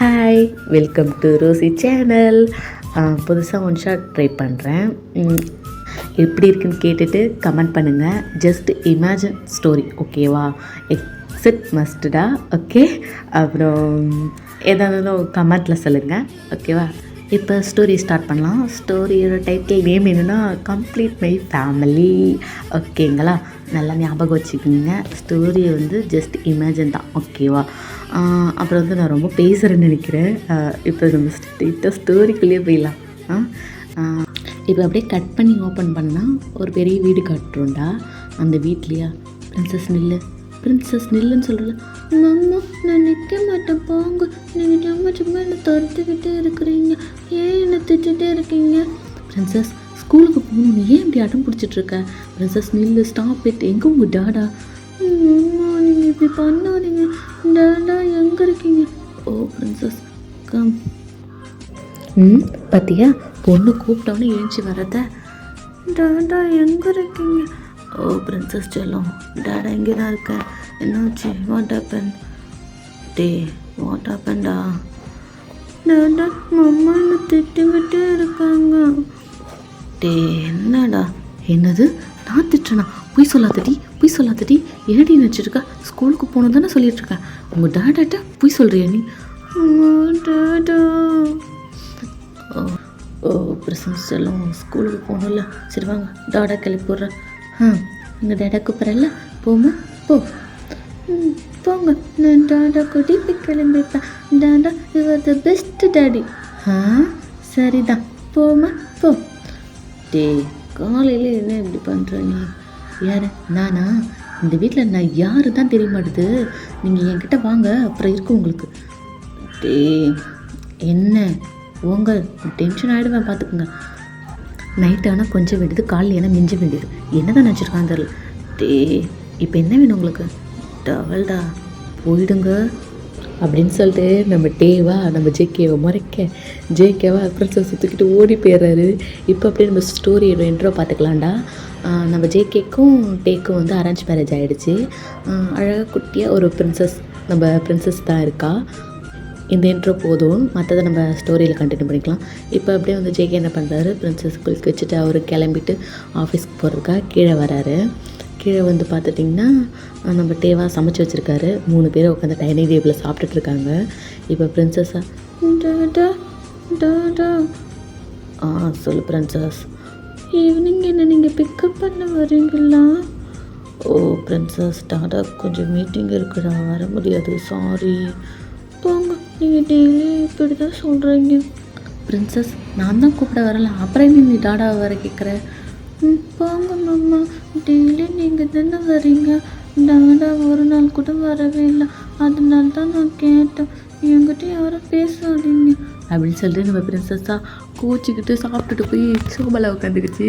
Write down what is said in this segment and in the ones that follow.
Hi, welcome to Rosie channel. புதுசாக one shot try பண்ணுறேன். எப்படி இருக்குன்னு கேட்டுட்டு கமெண்ட் பண்ணுங்கள். ஜஸ்ட் இமேஜின் ஸ்டோரி, ஓகேவா? எக்ஸிட் மஸ்டா, ஓகே? அப்புறம் எதாவது கமெண்ட்டில் சொல்லுங்கள், ஓகேவா? இப்போ ஸ்டோரி ஸ்டார்ட் பண்ணலாம். ஸ்டோரியோட டைட்டில் நேம் என்னென்னா கம்ப்ளீட் மை ஃபேமிலி, ஓகேங்களா? நல்லா ஞாபகம் வச்சுக்கோங்க. ஸ்டோரி வந்து ஜஸ்ட் இமேஜின் தான், ஓகேவா? அப்புறம் வந்து நான் ரொம்ப பேசுகிறேன்னு நினைக்கிறேன். இப்போ நம்ம ஸ்ட்ரெயிட்டாக ஸ்டோரிக்குள்ளேயே போயிடலாம். இப்போ அப்படியே கட் பண்ணி ஓப்பன் பண்ணால் ஒரு பெரிய வீடு காட்டுறோண்டா. அந்த வீட்லையா பிரின்சஸ் நில்லுன்னு சொல்கிறல. அம்மா, நான் நிற்க மாட்டேன், போங்க. நீங்கள் சும்மா சும்மா என்னை துரத்துக்கிட்டே இருக்கிறீங்க. ஏன் என்னை திட்டுகிட்டே இருக்கீங்க? பிரின்சஸ், ஸ்கூலுக்கு போகணும், நீ ஏன் இப்படி அடம் பிடிச்சிட்ருக்க? பிரின்சஸ் நில்லு, ஸ்டாப் இட். எங்கே உங்கள் டாடா? அம்மா, நீங்கள் இப்படி பண்ணாதீங்க. டாடா எங்கே இருக்கீங்க? ஓ பிரின்சஸ் கம். பார்த்தியா, பொண்ணு கூப்பிட்டோன்னே எழுந்துச்சி வரத. டாடா எங்கே இருக்கீங்க? ஓ பிரின்சஸ் செல்லம், டாடா இங்கே தான் இருக்கேன். என்னாச்சு? What happen? டே, வாட் ஹேப்பன்டா? டாடா, மம்மா என்னை திட்டுக்கிட்டே இருக்காங்க. டே, என்னடா? என்னது? நான் திட்டுறேனா? பொய் சொல்லாதடி. ஏடி நினச்சிருக்கா? ஸ்கூலுக்கு போகணும் தானே சொல்லிகிட்ருக்கேன். உங்கள் டாடாட்ட பொய் சொல்கிறியா நீ? டாடா. ஓ பிரின்சஸ் செல்லம், ஸ்கூலுக்கு போகணும்ல. சரி வாங்க, டாடா கிளப்பிடுறேன். எங்கள் டாடா கூப்பிட்றல, போமா போ. போங்க, நான் டாடா கூட்டிட்டு கிளம்பிப்பேன். டாடா யுவர் த பெஸ்ட் டாடி. சரிதான், போமா போ. டே, காலையில் என்ன இப்படி பண்ணுற நீ? யார்? நானா? இந்த வீட்டில் நான் யாரு தான் தெரிய மாட்டுது. நீங்கள் என்கிட்ட வாங்க, அப்புறம் இருக்கும் உங்களுக்கு. டே, என்ன உங்கள் டென்ஷன் ஆகிடுவேன், பார்த்துக்குங்க. நைட்டு ஆனால் கொஞ்சம் வேண்டியது, காலையில் ஏன்னா மிஞ்ச வேண்டியது. என்ன தான் நினச்சிருக்கான் தெரியல. டே, இப்போ என்ன வேணும் உங்களுக்கு? டவல்டா, போயிடுங்க அப்படின்னு சொல்லிட்டு நம்ம டேவா நம்ம ஜேகேவை மறைக்க, ஜேகேவா பிரின்சஸ் தூக்கிட்டு ஓடி போயிடுறாரு. இப்போ அப்படியே நம்ம ஸ்டோரியோட இன்ட்ரோ பார்த்துக்கலாம்டா. நம்ம ஜேகேக்கும் டேக்கும் வந்து அரேஞ்ச் மேரேஜ் ஆகிடுச்சு. அழகாக குட்டியாக ஒரு நம்ம பிரின்சஸ் தான் இருக்கா. இந்த இன்ட்ரோ போதும், மற்றதை நம்ம ஸ்டோரியில் கண்டினியூ பண்ணிக்கலாம். இப்போ அப்படியே வந்து ஜேகே என்ன பண்ணுறாரு, பிரின்சஸ் குளிக்க வச்சுட்டு அவர் கிளம்பிட்டு ஆஃபீஸ்க்கு போகிறதுக்காக கீழே வராரு. கீழே வந்து பார்த்துட்டிங்கன்னா நம்ம டேவா சமைச்சு வச்சுருக்காரு. 3 பேர் உட்காந்து டைனிங் டேபிளில் சாப்பிட்டுட்ருக்காங்க. இப்போ பிரின்சஸ்ஸாக டாடா டாடா. சொல்லு பிரின்சஸ். ஈவினிங் என்ன நீங்கள் பிக்கப் பண்ண வரீங்களா? ஓ பிரின்சஸ், டாடா கொஞ்சம் மீட்டிங் இருக்குடா, வர முடியாது, சாரி. போங்க, நீங்கள் டெய்லி இப்படி தான் சொல்கிறீங்க. பிரின்சஸ், நான் தான் கூப்பிட வரல, அப்புறம் நீ டாடா வர கேட்குற? போங்க மாமா, டெய்லி நீங்கள் தானே வரீங்க. டாடா ஒரு நாள் கூட வரவே இல்லை, அதனால தான் நான் கேட்டேன். என்கிட்ட யாரும் பேசாதீங்க அப்படின்னு சொல்லிட்டு நம்ம பிரின்சஸ்ஸாக கோச்சிக்கிட்டு சாப்பிட்டுட்டு போய் சோபாவில் உட்காந்துக்கிச்சு.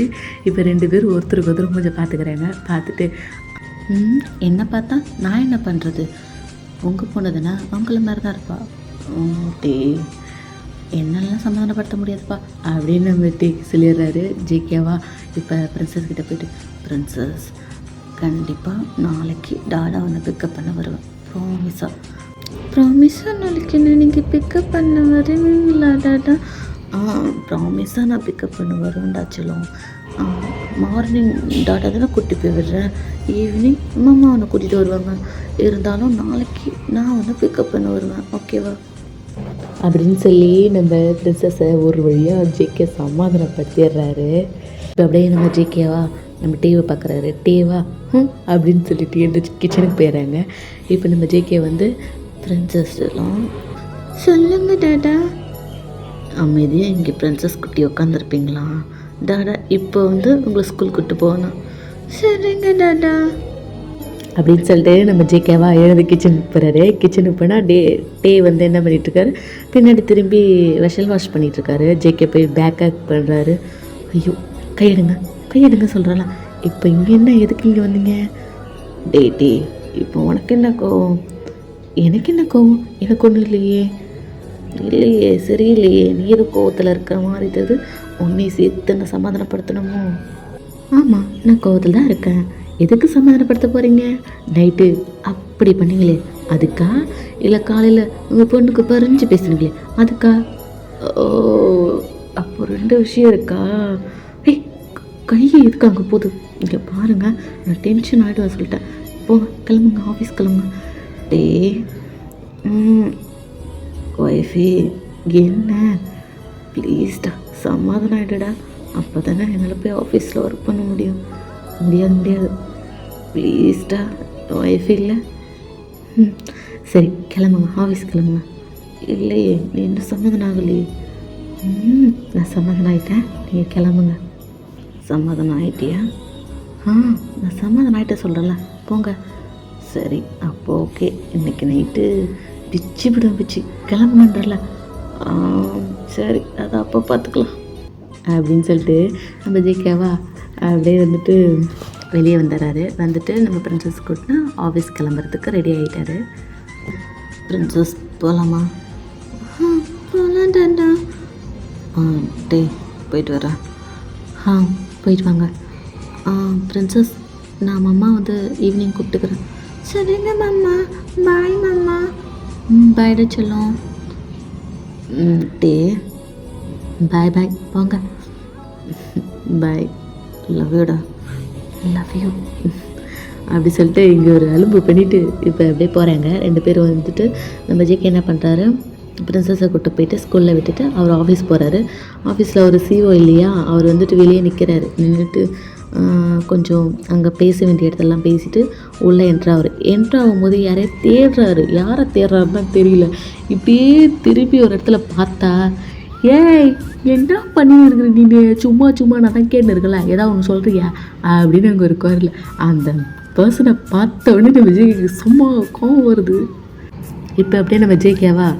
இப்போ 2 பேரும் ஒருத்தருக்கு கொஞ்சம் பார்த்துக்கிறாங்க. பார்த்துட்டு என்ன பார்த்தா நான் என்ன பண்ணுறது? உங்கள் பொண்ணுதுன்னா அவங்கள மாதிரி தான் இருப்பா. டே, என்னெல்லாம் சமாதானப்படுத்த முடியாதுப்பா அப்படின்னு நம்ம டேக்கு சொல்லிடுறாரு ஜேகேவா. இப்போ பிரின்சஸ் கிட்டே போய்ட்டு, பிரின்சஸ் கண்டிப்பாக நாளைக்கு டாடா ஒன்று பிக்கப் பண்ண வருவேன், ப்ராமிஸாக நாளைக்கு என்ன நீங்கள் பிக்கப் பண்ண வருவீங்களா டாடா? ப்ராமிஸாக நான் பிக்கப் பண்ண வருவேன்டா சொல்லுவோம். மார்னிங் டாடா தானே கூட்டி போய் விடுறேன், ஈவினிங் மாமா அவனை கூட்டிகிட்டு வருவாங்க. இருந்தாலும் நாளைக்கு நான் வந்து பிக்கப் பண்ண வருவேன், ஓகேவா அப்படின்னு சொல்லி நம்ம பிரின்சஸை ஒரு வழியாக ஜேகே சமாதானப்படுத்திடுறாரு. இப்போ அப்படியே நம்ம ஜேகேவா நம்ம டேவை பார்க்குறாரு. டேவா அப்படின்னு சொல்லிட்டு எழுந்து கிச்சனுக்கு போயிடுறாங்க. இப்போ நம்ம ஜேகே வந்து பிரின்சஸ் எல்லாம் சொல்லுங்க டாடா. அமைதியாக இங்கே பிரின்சஸ் குட்டி உட்காந்துருப்பீங்களா? டாடா இப்போ வந்து உங்களை ஸ்கூல் கூப்பிட்டு போகணும். சரிங்க டாடா அப்படின்னு சொல்லிட்டு நம்ம ஜேகேவா எழுந்து கிச்சனுக்கு போகிறாரு. கிச்சனுக்கு போனால் டே வந்து என்ன பண்ணிகிட்ருக்காரு, பின்னாடி திரும்பி வெஷல் வாஷ் பண்ணிகிட்ருக்காரு. ஜேகே போய் பேக்கப் பண்ணுறாரு. ஐயோ, கையெடுங்க சொல்கிறாலாம். இப்போ இங்கே என்ன, எதுக்கு இங்கே வந்தீங்க? டே இப்போ உனக்கு என்ன கோவம்? எனக்கு என்ன கோவம்? எனக்கு ஒன்றும் இல்லையே, சரியில்லையே. நீ எது கோவத்தில் இருக்கிற மாதிரி தெரியுது. உன்னை சேர்த்து நான் சமாதானப்படுத்தணுமோ? ஆமாம், நான் கோவத்தில் தான் இருக்கேன். எதுக்கு சமாதானப்படுத்த போகிறீங்க? நைட்டு அப்படி பண்ணீங்களே, அதுக்கா? இல்லை காலையில் உங்கள் பொண்ணுக்கு பறிஞ்சு பேசுனீங்களே அதுக்கா? ஓ, அப்போ 2 விஷயம் இருக்கா? ஏய், கையை எதுக்கு அங்கே போகுது? இங்கே பாருங்கள், நான் டென்ஷன் ஆகிடுவேன் சொல்லிட்டேன். போங்க, கிளம்புங்க, ஆஃபீஸ் கிளம்புங்க. டே ஒய்ஃபே, என்ன ப்ளீஸ்டா சமாதானம் ஆகிடுடா. அப்போ தானே என்னால் போய் ஆஃபீஸில் ஒர்க் பண்ண முடியும். முடியாது ப்ளீஸ்டா, ஒய்ஃப் இல்லை. சரி கிளம்புங்க, ஆஃபீஸ் கிளம்புங்க. இல்லையே, நீ இன்னும் சமாதானம் ஆகலையே. நான் சமாதானம் ஆகிட்டேன், நீங்கள் கிளம்புங்க. சமாதானம் ஆகிட்டியா? நான் சமாதானம் ஆகிட்டேன் சொல்கிறேன்ல, போங்க. சரி அப்போ ஓகே, இன்றைக்கி நைட்டு பிச்சு விடும், பிச்சு கிளம்புங்கன்றல. சரி அதை அப்போ பார்த்துக்கலாம் அப்படின்னு சொல்லிட்டு நம்ம ஜேகேவா அப்படியே வந்துட்டு வெளியே வந்துடுறாரு. வந்துட்டு நம்ம பிரின்சஸ் கூட்டினா ஆஃபீஸ் கிளம்புறதுக்கு ரெடி ஆகிட்டாரு. பிரின்சஸ் போகலாமா? போகலான்டா. டே போயிட்டு வரேன். போயிட்டு வாங்க. பிரின்சஸ், நான் மாமா வந்து ஈவினிங் கூப்பிட்டுக்கிறேன். சரிங்க மாமா, பாய் மாமா. பாய்டா செல்லும். டே பாய் பாய், போங்க. பாய், லவ் யூடா. லவ் யூ அப்படி சொல்லிட்டு இங்கே ஒரு அலும்பு பண்ணிவிட்டு இப்போ அப்படியே போகிறாங்க 2 பேரும். வந்துட்டு நம்ம ஜேகே என்ன பண்ணுறாரு, பிரின்சஸை கூப்பிட்டு போயிட்டு ஸ்கூலில் விட்டுட்டு அவர் ஆஃபீஸ் போகிறாரு. ஆஃபீஸில் ஒரு சிஓ இல்லையா, அவர் வந்துட்டு வெளியே நிற்கிறாரு. நின்றுட்டு கொஞ்சம் அங்கே பேச வேண்டிய இடத்தெல்லாம் பேசிவிட்டு உள்ளே என்ட்ராகும்போது யாரையும் தேடுறாரு. யாரை தேடுறாருன்னு தெரியல. இப்படியே திருப்பி ஒரு இடத்துல பார்த்தா, ஏய் என்ன பண்ணின்னு இருக்கிற நீ? சும்மா நான் தான் கேட்டுன்னு இருக்கல, ஏதாவது ஒன்று சொல்கிறியா அப்படின்னு அங்கே ஒரு குரல். அந்த பர்சனை பார்த்த உடனே நம்ம ஜேகேக்கு சும்மா கோவம் வருது. இப்போ அப்படியே நம்ம ஜேகேவா,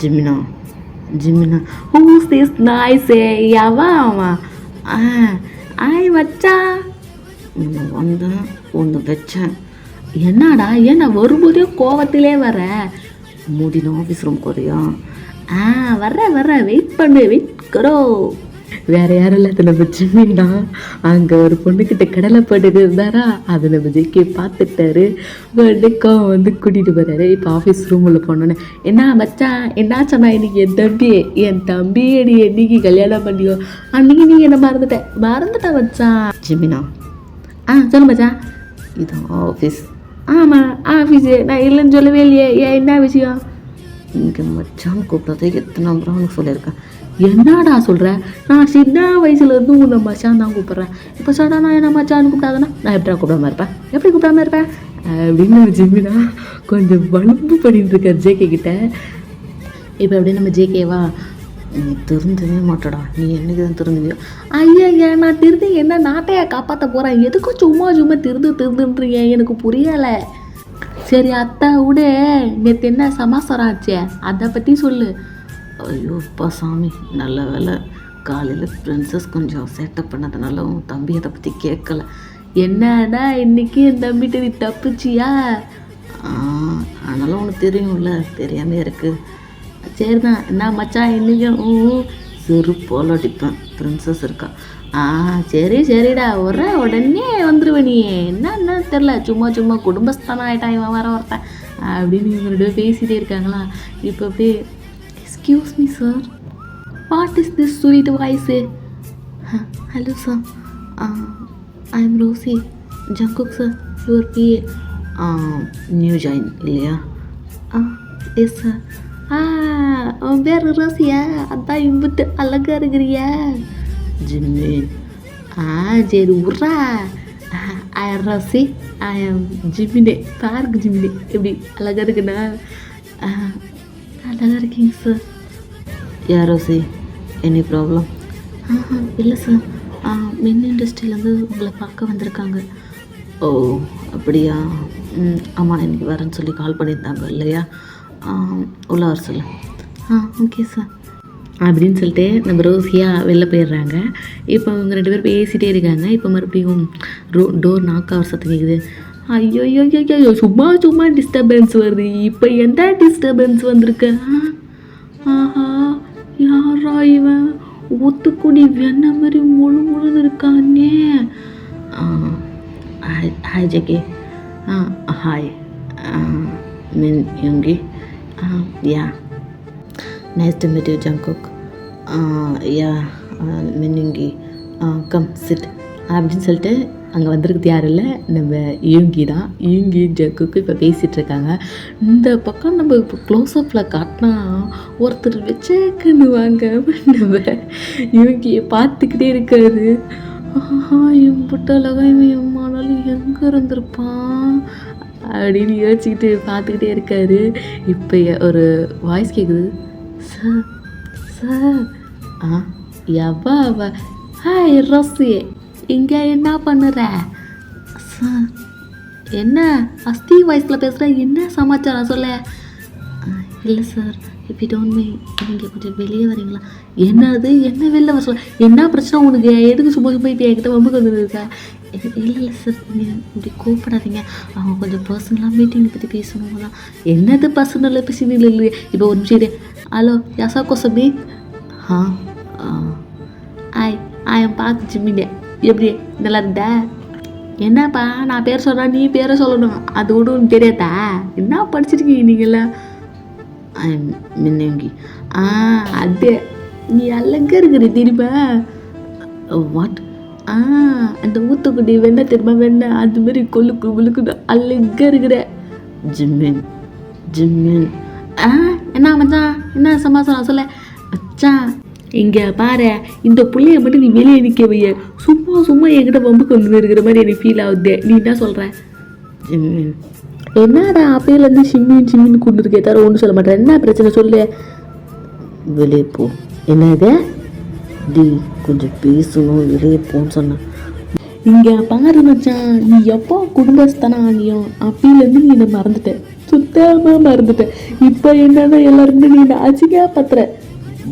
ஜிமினா ஹூஸ் திஸ் நாய்ஸே, யாவா அவன்? ஆய் வச்சா வந்தேன், ஒன்று வச்சேன். என்னடா, ஏன்னா வரும்போதே கோவத்திலே வர? மூடின ஆஃபீஸ் ரூம் குறையா? வர்ற வெயிட் கரோ. வேற யாரும் இல்லை, அது நம்ம ஜிம்மின்னா. அங்கே ஒரு பொண்ணுக்கிட்ட கடலை போட்டுட்டு இருந்தாரா, அதை நம்ம ஜேகே பார்த்துட்டாரு. வண்டிக்கம் வந்து கூட்டிகிட்டு போகிறாரு. இப்போ ஆஃபீஸ் ரூமில் போனோன்னே, என்ன மச்சான் என்ன சொன்னா இன்னைக்கு என் தம்பியை நீ என்னைக்கு கல்யாணம் பண்ணியோ அன்னைக்கு நீ என்ன மறந்துட்ட மச்சான். ஜிம்மினா, சொல்லு மச்சான். இது ஆஃபீஸ். ஆமாம் ஆஃபீஸு, நான் இல்லைன்னு சொல்லவே இல்லையே. ஏன் என்ன விஷயம்? இங்கே மச்சான் கூப்பிட்டதே எத்தனை முறை உனக்கு சொல்லியிருக்கேன். என்னடா சொல்கிற? நான் சின்ன வயசுலேருந்து உன்னை மச்சான் தான் கூப்பிட்றேன். இப்போ சடா நான் என்ன மச்சான்னு கூப்பிட்டாதானா நான் எப்படி கூப்பிடாம இருப்பேன்? எப்படி கூப்பிடாம இருப்பேன் அப்படின்னு ஜிம்மினா கொஞ்சம் வலுப்பு பண்ணிட்டு இருக்கார் ஜேகே கிட்ட. இப்போ அப்படியே நம்ம ஜேகேவா, நீ திருந்தவே மாட்டடா, நீ என்னைக்கு தான் திருந்துவியோ? ஐயா நான் திருந்து என்ன நாட்டையா காப்பாற்ற போகிறேன்? எதுக்கும் சும்மா திருந்துன்றீங்க, எனக்கு புரியலை. சரி அத்தை விட, நேற்று என்ன சமாசாரம் ஆச்சே, அதை பற்றி சொல்லு. ஐயோப்பா சாமி, நல்ல வேலை காலையில் பிரின்சஸ் கொஞ்சம் செட்டப் பண்ணதுனால உன் தம்பி அதை பற்றி கேட்கல. என்னடா இன்னைக்கு என் தம்பிட்டு நீ தப்பிச்சியா? ஆனாலும் உனக்கு தெரியும்ல, தெரியாமல் இருக்குது. சரிதான், என்ன மச்சான் இன்றைக்கும் செருப்போல் அடிப்பேன். பிரின்சஸ் இருக்கா? சரிடா, உடனே வந்துடுவேன். நீ என்னன்னு தெரில, சும்மா குடும்பஸ்தானம் ஆகிட்டான் இவன் வர ஒருத்தன் அப்படின்னு இவங்க பேசிகிட்டே இருக்காங்களா. இப்போ அப்படியே, excuse me sir, what is this sweet voice? Hello sir, I am Rosie, Jungkook sir, your PA. New join இல்லையா? Yes sir. உன் பேர் ரோசியா? அதான் இம்புட்டு அழகாக இருக்கிறியா? ஜிம்மி. சரி உர்றா. I am Rosie, I am ஜிம்மினே. பாருக்கு ஜிம்மினே எப்படி அழகாக இருக்குண்ணா? அழகாக இருக்கீங்க சார். யார் ரோசி, எனி ப்ராப்ளம்? இல்லை சார், மின் இண்டஸ்ட்ரியிலேருந்து உங்களை பார்க்க வந்திருக்காங்க. ஓ அப்படியா? ஆமாம், எனக்கு வரேன்னு சொல்லி கால் பண்ணியிருந்தாங்க இல்லையா? உள்ள வர சொல்லு. ஓகே சார் அப்படின்னு சொல்லிட்டு நம்ம ரோசியாக வெளில போயிடுறாங்க. இப்போ அவங்க 2 பேரும் பேசிகிட்டே இருக்காங்க. இப்போ மறுபடியும் டோர் நாக் ஆகிற சத்தம் கேட்குது. ஐயோ சும்மா டிஸ்டர்பன்ஸ் வருது. இப்போ எந்த டிஸ்டர்பன்ஸ் வந்திருக்கு? ஆஹா, யாரா இவன்? ஒத்துக்குடி வெண்ண மாதிரி முழுன்னு இருக்கானே. Hi JK. Hi. Min Yoongi. Yeah. Nice to meet you, Jungkook. Yeah, Min Yoongi. Come, sit. அப்படின்னு சொல்லிட்டு அங்கே வந்திருக்குது யாரும் இல்லை, நம்ம யூங்கி தான். யூங்கி ஜக்குக்கு இப்போ பேசிகிட்டு இருக்காங்க. இந்த பக்கம் நம்ம இப்போ க்ளோஸ்அப்பில் காட்டினா ஒருத்தர் வச்சேக்குன்னுவாங்க. நம்ம யூங்கியை பார்த்துக்கிட்டே இருக்காரு. எம்பிட்ட அழகா இவன் எம்மானாலும் எங்கே இருந்திருப்பான் அப்படின்னு யோசிச்சுக்கிட்டு பார்த்துக்கிட்டே இருக்காரு. இப்போ ஒரு வாய்ஸ் கேட்குது. சார் சார் எவ்வா அவ ஹாய் ரோஸி, இங்கே என்ன பண்ணுற சார்? என்ன அஸ்தி வாய்ஸில் பேசுகிற, என்ன சமாச்சாரம் சொல்ல? இல்லை சார், இப்போ டோன்ட் மீ, நீங்கள் கொஞ்சம் வெளியே வரீங்களா? என்னது என்ன வெளில வர சொல்ல? என்ன பிரச்சனை உனக்கு? எதுக்கு சும்மா சும்மா இப்போ என்கிட்ட வம்புக்கு வந்துருக்கா? இல்லை சார், நீங்கள் இப்படி கூப்பிடாதீங்க, அவங்க கொஞ்சம் பர்சனலாக மீட்டிங்கை பற்றி பேசணுங்களா? என்னது பர்சனலாக பேசினீங்க? இல்லை இப்போ ஒரு நிமிஷம். ஹலோ யாசா கோசபி. ஆயம் பார்த்து ஜிம்மினே, எப்படி நல்லா இருந்தா? என்னப்பா நான் பேர் சொல்கிறேன், நீ பேரை சொல்லணும், அது விடும் தெரியாதா? என்ன படிச்சிருக்கீங்க நீங்களாம்? மின்னங்கி. அது நீ அழகாக இருக்கிற தெரியுமா? வாட்? அந்த ஊத்துக்குடி வெண்ணெய் தெரியுமா? வெண்ணெய் அது மாதிரி கொழுக்கு முழுக்குது அழகாக இருக்கிற. ஜிம்மின் ஜிம்மின். என்ன மச்சான், என்ன சமாசாரம் சொல்ல? மச்சான் இங்கே பாரு, இந்த பிள்ளைய மட்டும் நீ வெளியே நிற்க வைய, சும்மா சும்மா என்கிட்ட வம்புக்கு வந்து இருக்கிற மாதிரி எனக்கு ஃபீல் ஆகுது. நீ என்ன சொல்கிற? ஜிம்மின். என்னடா அப்பையிலேருந்து சிம்மின் சிம்மின்னு கொண்டு இருக்கே தவிர ஒன்றும் சொல்ல மாட்டேன். என்ன பிரச்சனை சொல்லு? வெளியே போ. என்னது டி கொஞ்சம் பேசணும், வெளியே போன்னு சொன்னேன். இங்கே பாரு மச்சான், நீ எப்போ குடும்பஸ்தானா ஆகியும் அப்பையிலேருந்து நீ என்னை மறந்துட்ட, சுத்தமாக மறந்துட்ட. இப்போ என்னன்னா எல்லாருமே நீ அச்சிக்கா பத்துற.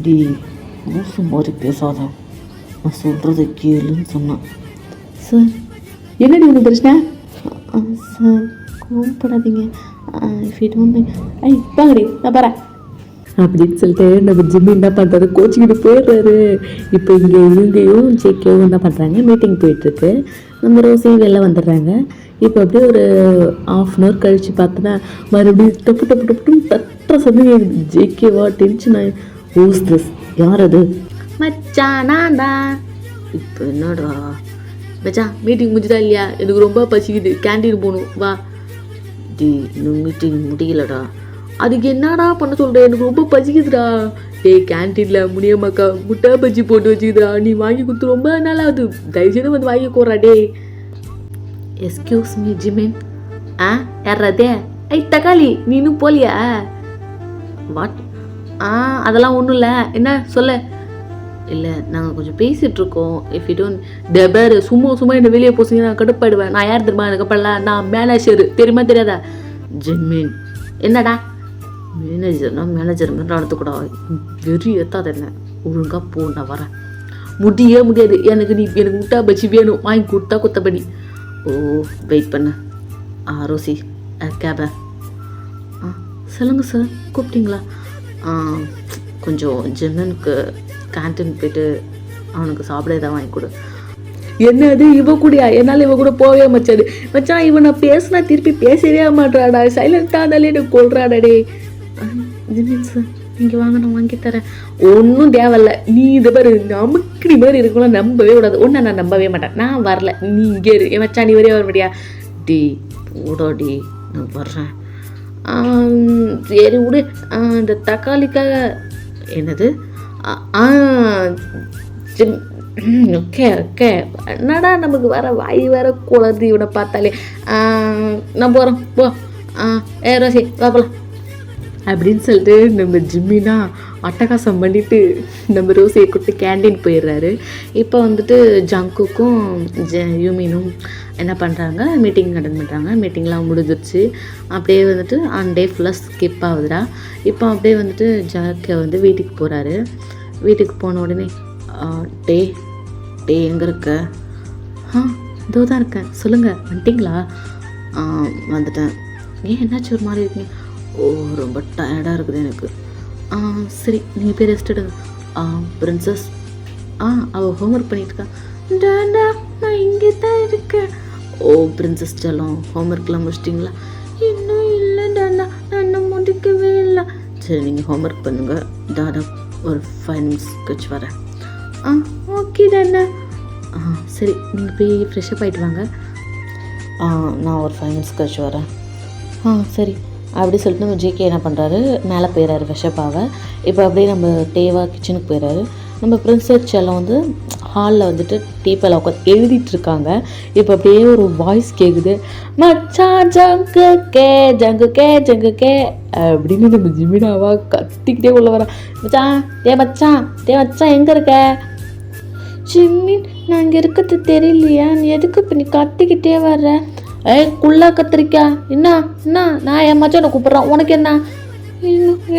டி லூசு மாதிரி பேசாத, நான் சொல்கிறத கேளுன்னு சொன்னான். சார் என்னடி உனக்கு பிரச்சனை? சார் கோவப்படாதீங்க, பாங்கடி நான் பாறேன் அப்படின்னு சொல்லிட்டு நம்ம ஜிம்மி என்ன பண்ணுறாரு, கோச்சிக்கிட்டு போயிடுறாரு. இப்போ இங்கே இவங்கையும் ஜேகேவும் என்ன பண்ணுறாங்க, மீட்டிங் போயிட்டுருக்கு. நம்ம ரோஸையும் வெளில வந்துடுறாங்க. இப்போ அப்படியே ஒரு 1/2 கழித்து பார்த்தோன்னா மறுபடியும் டப்பு டப்பு டப்புன்னு தட்டுற சந்தேகம் கேட்குது. ஜேகேவா டென்ஷன் ஆகி, ஊஸ் திஸ், யார் அது? மச்சானாண்டா. இப்போ என்னடா மச்சான், மீட்டிங் முடிஞ்சுதா இல்லையா? எனக்கு ரொம்ப பசிக்குது, கேன்டீன் போகணும், வா. டி இன்னும் மீட்டிங் முடியலடா. அதுக்கு என்னடா பண்ண சொல்கிறேன், எனக்கு ரொம்ப பசிக்குதுடா. கேன்டீனில் முடியாமாக்கா முட்டை பஜ்ஜி போட்டு வச்சுக்குதுடா, நீ வாங்கி கொடுத்து ரொம்ப நாளாகுது, தயவுசெய்து வந்து வாங்கி போடுறா. Excuse me Jimin. யாராதே? தக்காளி நீ இன்னும் போலியா? வாட்? அதெல்லாம் ஒன்றும் இல்லை, என்ன சொல்ல? இல்லை நாங்கள் கொஞ்சம் பேசிகிட்ருக்கோம். இஃப் யூ டோன்ட் டெபர் சும்மா சும்மா என்ன வெளியே போசிங்க, நான் கடுப்பாயிடுவேன். நான் யார் தெரியுமா? எனக்கு அப்படலாம் நான் மேனேஜர், தெரியுமா தெரியாதா? ஜிமின். என்னடா மேனேஜர்னா மேனேஜர் மாதிரி நடத்துக்கூடா, வெறி எத்தாத என்ன, ஒழுங்காக போ, நான் வரேன். முடியாது எனக்கு, நீ எனக்கு முட்டா பச்சி வேணும், வாங்கி கொடுத்தா குத்தபடி. ஓ வெயிட் பண்ண. ரோசி கேபை. சொல்லுங்கள் சார், கூப்பிட்டீங்களா? கொஞ்சம் ஜிம்மனுக்கு கேன்டீன் போய்ட்டு அவனுக்கு சாப்பிட ஏதாவது வாங்கி கொடு. என்னது இவ கூடயா? என்னால் இவ கூட போவே மச்சாது. மச்சான் இவன் நான் பேசினா திருப்பி பேசவே மாட்டாடா, சைலண்ட்டாக இருந்தாலே எனக்கு கொள்றாடா. டே ஜிமின் சார் இங்கே வாங்க, நான் வாங்கி தரேன். ஒன்றும் தேவையில்ல, நீ இது பாரு நமக்கு மாதிரி இருக்கலாம், நம்பவே கூடாது. ஒன்று நான் நம்பவே மாட்டேன், நான் வரல, நீ இங்கே இரு. என் மச்சான் நீ வரையா வர முடியா? டி போடா டி, நான் வர்றேன். சரி விடு. இந்த தக்காளிக்காக என்னது? Okay okay. என்னடா நமக்கு வர வாய் வேற குளர்ந்து இவனை பார்த்தாலே. நான் போகிறோம் போ. ரோசி வா போலாம் அப்படின்னு சொல்லிட்டு நம்ம ஜிம்மினா அட்டகாசம் பண்ணிவிட்டு நம்ம ரோசியை கூப்பிட்டு கேன்டீன் போயிடுறாரு. இப்போ வந்துட்டு ஜங்குக்கும் யூமினும் என்ன பண்ணுறாங்க, மீட்டிங் அட்டன் பண்ணுறாங்க. மீட்டிங்லாம் முடிஞ்சிருச்சு. அப்படியே வந்துட்டு டே ஃபுல்லாக ஸ்கிப் ஆகுதுடா. இப்போ அப்படியே வந்துட்டு ஜாக்கை வந்து வீட்டுக்கு போகிறாரு. வீட்டுக்கு போன உடனே டே எங்கே இருக்க? இதோ தான் இருக்கேன், சொல்லுங்கள். வந்துட்டிங்களா? வந்துட்டேன். ஏன் என்னாச்சு ஒரு மாதிரி இருக்கீங்க? ஓ ரொம்ப டயர்டாக இருக்குது எனக்கு. சரி நீங்கள் போய் ரெஸ்ட் எடுங்க. பிரின்சஸ் அவள் ஹோம்ஒர்க் பண்ணிகிட்ருக்கா. டாண்டா நான் இங்கே தான் இருக்கேன். ஓ பிரின்சஸ் செல்லம், ஹோம்ஒர்க்லாம் முடிச்சிட்டிங்களா? இன்னும் இல்லை டாண்டா, நான் சரி நீங்கள் ஹோம்ஒர்க் பண்ணுங்கள், தாடா ஒரு 5 நிமிட்ஸ் கழிச்சு வரேன். ஆ ஓகே தானே. சரி நீங்கள் போய் ஃப்ரெஷ்ஷப் ஆகிட்டு வாங்க, நான் ஒரு 5 மினிட்ஸ் கழிச்சு வரேன். சரி அப்படி சொல்லிட்டு நம்ம ஜேகே என்ன பண்ணுறாரு, மேலே போயிடறாரு ஃப்ரெஷ்ஷப் ஆக. இப்போ அப்படியே நம்ம தேவா கிச்சனுக்கு போயிடறாரு. நம்ம பிரின்சஸ் செல்லம் வந்து ஹாலில் வந்துட்டு டேப்பில் உட்காந்து எழுதிட்டுருக்காங்க. இப்போ அப்படியே ஒரு வாய்ஸ் கேட்குது, மச்சான் ஜங்கு கே ஜங்கு கே ஜங்கு கே அப்படின்னு நம்ம ஜிமினாவா கத்திக்கிட்டே உள்ள வரான். மச்சான் டே மச்சான் எங்கே இருக்க? ஜிம்மின் நான் இங்கே இருக்கிறது தெரியலையா, நீ எதுக்கு இப்போ நீ கத்திக்கிட்டே வர்ற? குள்ளா கத்திரிக்கா என்ன நான் என் மச்சானை கூப்பிட்றான், உனக்கு என்ன?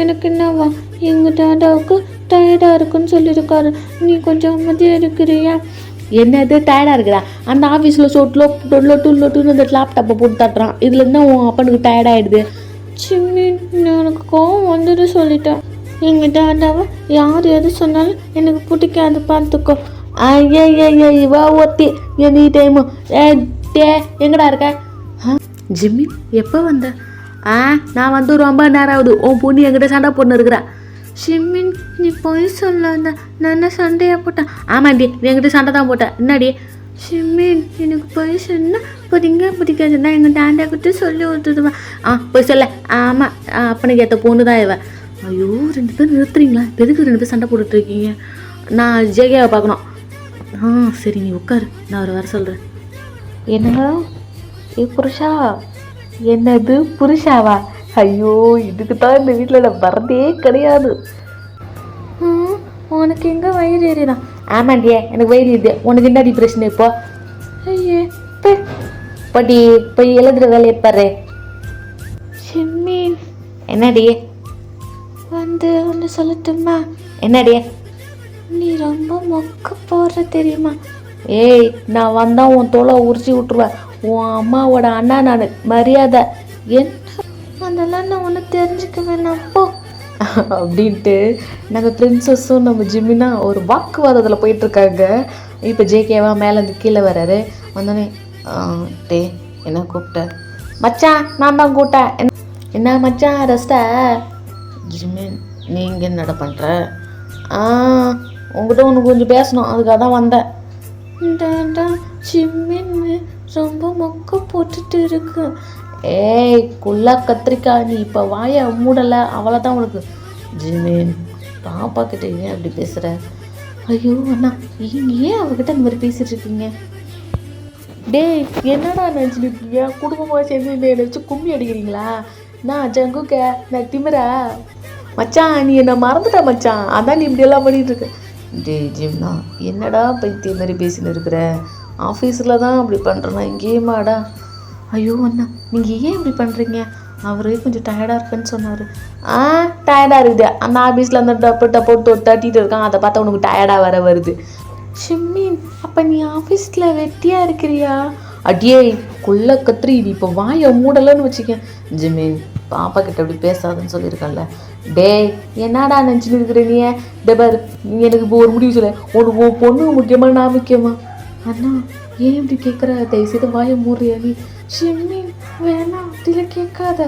எனக்கு என்னவா, எங்கள் டாடாவுக்கு டயர்டாக இருக்குன்னு சொல்லியிருக்காரு, நீ கொஞ்சம் அமைதியாக இருக்கிறியா? என்னது டயர்டாக இருக்குதா? அந்த ஆஃபீஸில் லொட்டுன்னு அந்த லேப்டாப்பை போட்டு தட்டுறான், இதில் என்ன உன் அப்பனுக்கு டயர்டாகிடுது? ஜிம்மின் எனக்கு கோவம் வந்துட்டு சொல்லிட்டேன், எங்கள் டாடாவை யார் எது சொன்னாலும் எனக்கு பிடிக்காது பார்த்துக்கோ. ஐயா ஒத்தி எனி டைமு எங்கடா இருக்க? ஜிம்மி எப்போ வந்த? நான் வந்து ரொம்ப நேரம் ஆகுது, உன் பொண்ணு என்கிட்ட சண்டை போட்டு இருக்கிறா. ஷிம்மின் நீ போய் சொல்லாத, நான் என்ன சண்டையாக போட்டேன்? ஆமாண்டி நீ என்கிட்ட சண்டை தான் போட்டேன், என்னடி? ஷிம்மின் எனக்கு போய் சொன்னால் பிடிக்காது, நான் எங்கள் டாண்டா கிட்ட சொல்லி விட்டுடுவேன். போய் சொல்ல. ஆமாம் அப்பனுக்கு ஏற்ற பொண்ணு தான் இவன். ஐயோ 2 பேர் நிறுத்துறீங்களா? எதுக்கு 2 பேர் சண்டை போட்டுட்ருக்கீங்க? நான் ஜேகேவை பார்க்கணும். சரி நீ உட்காரு, நான் ஒரு வர சொல்கிறேன். என்னங்க புருஷா? என்னது புருஷாவா? ஐயோ இதுக்கு தான் இந்த வீட்டில் நான் வரதே கிடையாது. உனக்கு எங்கே வயிறு ஏறிதான்? ஆமாண்டியே எனக்கு வயிறு ஏறிது, உனக்கு என்ன டிப்ரெஷன் இப்போ? ஐயே பட்டி போய் எழுதுற வேலையை பாரு. சிம்மி என்னடி? வந்து ஒன்று சொல்லட்டுமா? என்னடி? நீ ரொம்ப மொக்க போடுற தெரியுமா? ஏய் நான் வந்தால் உன் தோலை உரிச்சி விட்ருவேன், உன் அம்மாவோட அண்ணா நான், மரியாதை. என்ன அதெல்லாம் நான் ஒன்று தெரிஞ்சுக்க வேணாம் போ அப்படின்ட்டு நம்ம பிரின்சஸும் நம்ம ஜிம்மினா ஒரு வாக்குவாதத்தில் போயிட்டுருக்காங்க. இப்போ ஜேகேவா மேலேருந்து கீழே வர்றாரு. வந்தோடனே டே என்ன கூப்பிட்ட? மச்சான் நான் தான் கூப்பிட்டேன். என்ன மச்சான் ரெஸ்டா? ஜிம்மின் நீ இங்கே என்ன பண்ணுற? உங்கள்கிட்ட ஒன்று கொஞ்சம் பேசணும், அதுக்காக தான் வந்தேன். ஜிம்மின் ரொம்ப மொக்க போட்டுட்டு இருக்கு. ஏய் குள்ளா கத்திரிக்கா, நீ இப்போ வாயை மூடலை அவ்வளோதான் உனக்கு. ஜிம்மின் பாப்பா கிட்ட ஏன் அப்படி பேசுகிற? ஐயோ அண்ணா நீங்கள் ஏன் அவகிட்ட இந்த மாதிரி பேசிகிட்டு இருக்கீங்க? டேய் என்னடா நினச்சிட்டு இருக்கீங்க? குடும்பமாக சேர்ந்து என்னை வச்சு கும்மி அடிக்கிறீங்களா? நான் ஜங்குக்க நான் திமிரா? மச்சான் நீ என்னை மறந்துட்டா மச்சான், அதான் நீ இப்படியெல்லாம் பண்ணிகிட்ருக்க. டே ஜிம்னா என்னடா பைத்திய மாதிரி பேசின்னு இருக்கிற? ஆஃபீஸில் தான் அப்படி பண்ணுறேன்னா இங்கேயுமாடா? ஐயோ அண்ணா நீங்கள் ஏன் இப்படி பண்ணுறீங்க? அவரே கொஞ்சம் டயர்டாக இருக்குன்னு சொன்னார். டயர்டாக இருக்குது, அந்த ஆஃபீஸில் அந்த டப்பு தட்டிகிட்டு இருக்கான், அதை பார்த்தா உனக்கு டயர்டாக வருது. ஷிம்மின் அப்போ நீ ஆஃபீஸில் வெட்டியாக இருக்கிறியா? அடியே குள்ள கத்திரி, நீ இப்போ வாயை மூடலைன்னு வச்சுக்க. ஜிம்மின் பாப்பா கிட்ட அப்படி பேசாதுன்னு சொல்லியிருக்கேன்ல. டே என்னடா நினச்சின்னு இருக்கிற நீ? டெபர் நீ எனக்கு இப்போ ஒரு முடிவு சொல்ல, உனக்கு உன் பொண்ணு முக்கியமா நான் முக்கியமா? அண்ணா ஏன் இப்படி கேட்குற? தயவுசெய்து வாயை மூடுறியா நீ? ஷிம்மி வேணாம் அப்படிலாம் கேட்காத.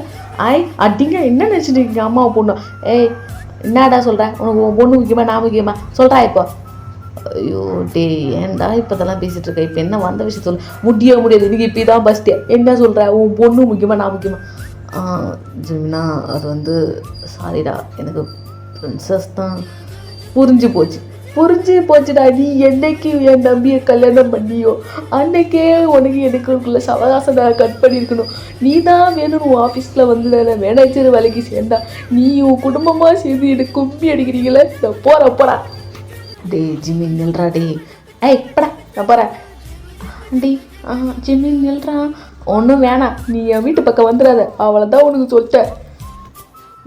அடிங்க என்ன நினச்சிட்டு இருக்கீங்க அம்மாவை பொண்ணு? ஏய் என்னடா சொல்கிறேன், உனக்கு உன் பொண்ணு முக்கியமா நான் முக்கியமா சொல்கிறா இப்போ? ஐயோ டே ஏன்டா இப்போ இதெல்லாம் பேசிகிட்டு இருக்க? இப்போ என்ன வந்த விஷயம் சொல்ல முடியாது, நீங்கள் இப்போ தான் பஸ்ட்டே என்ன சொல்கிற? உன் பொண்ணு முக்கியமாக நான் முக்கியமா? ஜிம்னா அது வந்து சாரிடா, எனக்கு பிரின்சஸ் தான் புரிஞ்சு போச்சுடா. நீ என்னைக்கு என் தம்பியை கல்யாணம் பண்ணியோ அன்னைக்கே உனக்கு எனக்குள்ள சவகாசம் கட் பண்ணியிருக்கணும். நீ தான் வேணும் உன் ஆஃபீஸில் வந்து மேனேஜர் வேலைக்கு சேர்ந்தா, நீ உன் குடும்பமாக சேர்ந்து எனக்கு கும்பி அடிக்கிறீங்களே. நான் போகிறா. டே ஜிம்மி நில்றா டே. படா நான் போகிறேன். டே ஜிம்மி நில்றா. ஒன்றும் வேணாம், நீ என் வீட்டு பக்கம் வந்துடாத, அவளை தான் உனக்கு சொல்லிட்டேன்.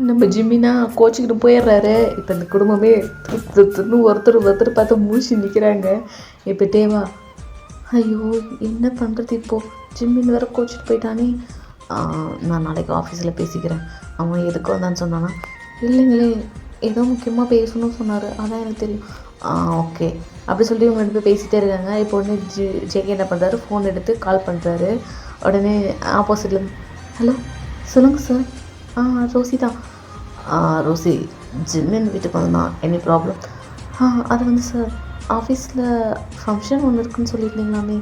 நம்ம ஜிம்மினா கோச்சிக்கிட்டு போயிடுறாரு. இப்போ இந்த குடும்பமே ஒருத்தர் பார்த்து மூழ்கி நிற்கிறாங்க. இப்போ தேவா ஐயோ என்ன பண்ணுறது இப்போது? ஜிம்மின்னு வேறு கோச்சிட்டு போயிட்டானே. நான் நாளைக்கு ஆஃபீஸில் பேசிக்கிறேன். அவன் எதுக்கு வந்தான்னு சொன்னானா? இல்லைங்களே ஏதோ முக்கியமாக பேசணும்னு சொன்னார், அதான் எனக்கு தெரியும். ஓகே அப்படி சொல்லி இவங்க 2 பேர் பேசிகிட்டே இருக்காங்க. இப்போ உடனே ஜேகே என்ன பண்ணுறாரு, ஃபோன் எடுத்து கால் பண்ணுறாரு. உடனே ஆப்போசிட்டில் ஹலோ சொல்லுங்கள் சார். ரோசி தான். ரோசி ஜிம்மின் வீட்டுக்கு வந்தான், எனி ப்ராப்ளம்? அது வந்து சார் ஆஃபீஸில் ஃபங்க்ஷன் ஒன்று இருக்குன்னு சொல்லியிருந்தீங்களாமே,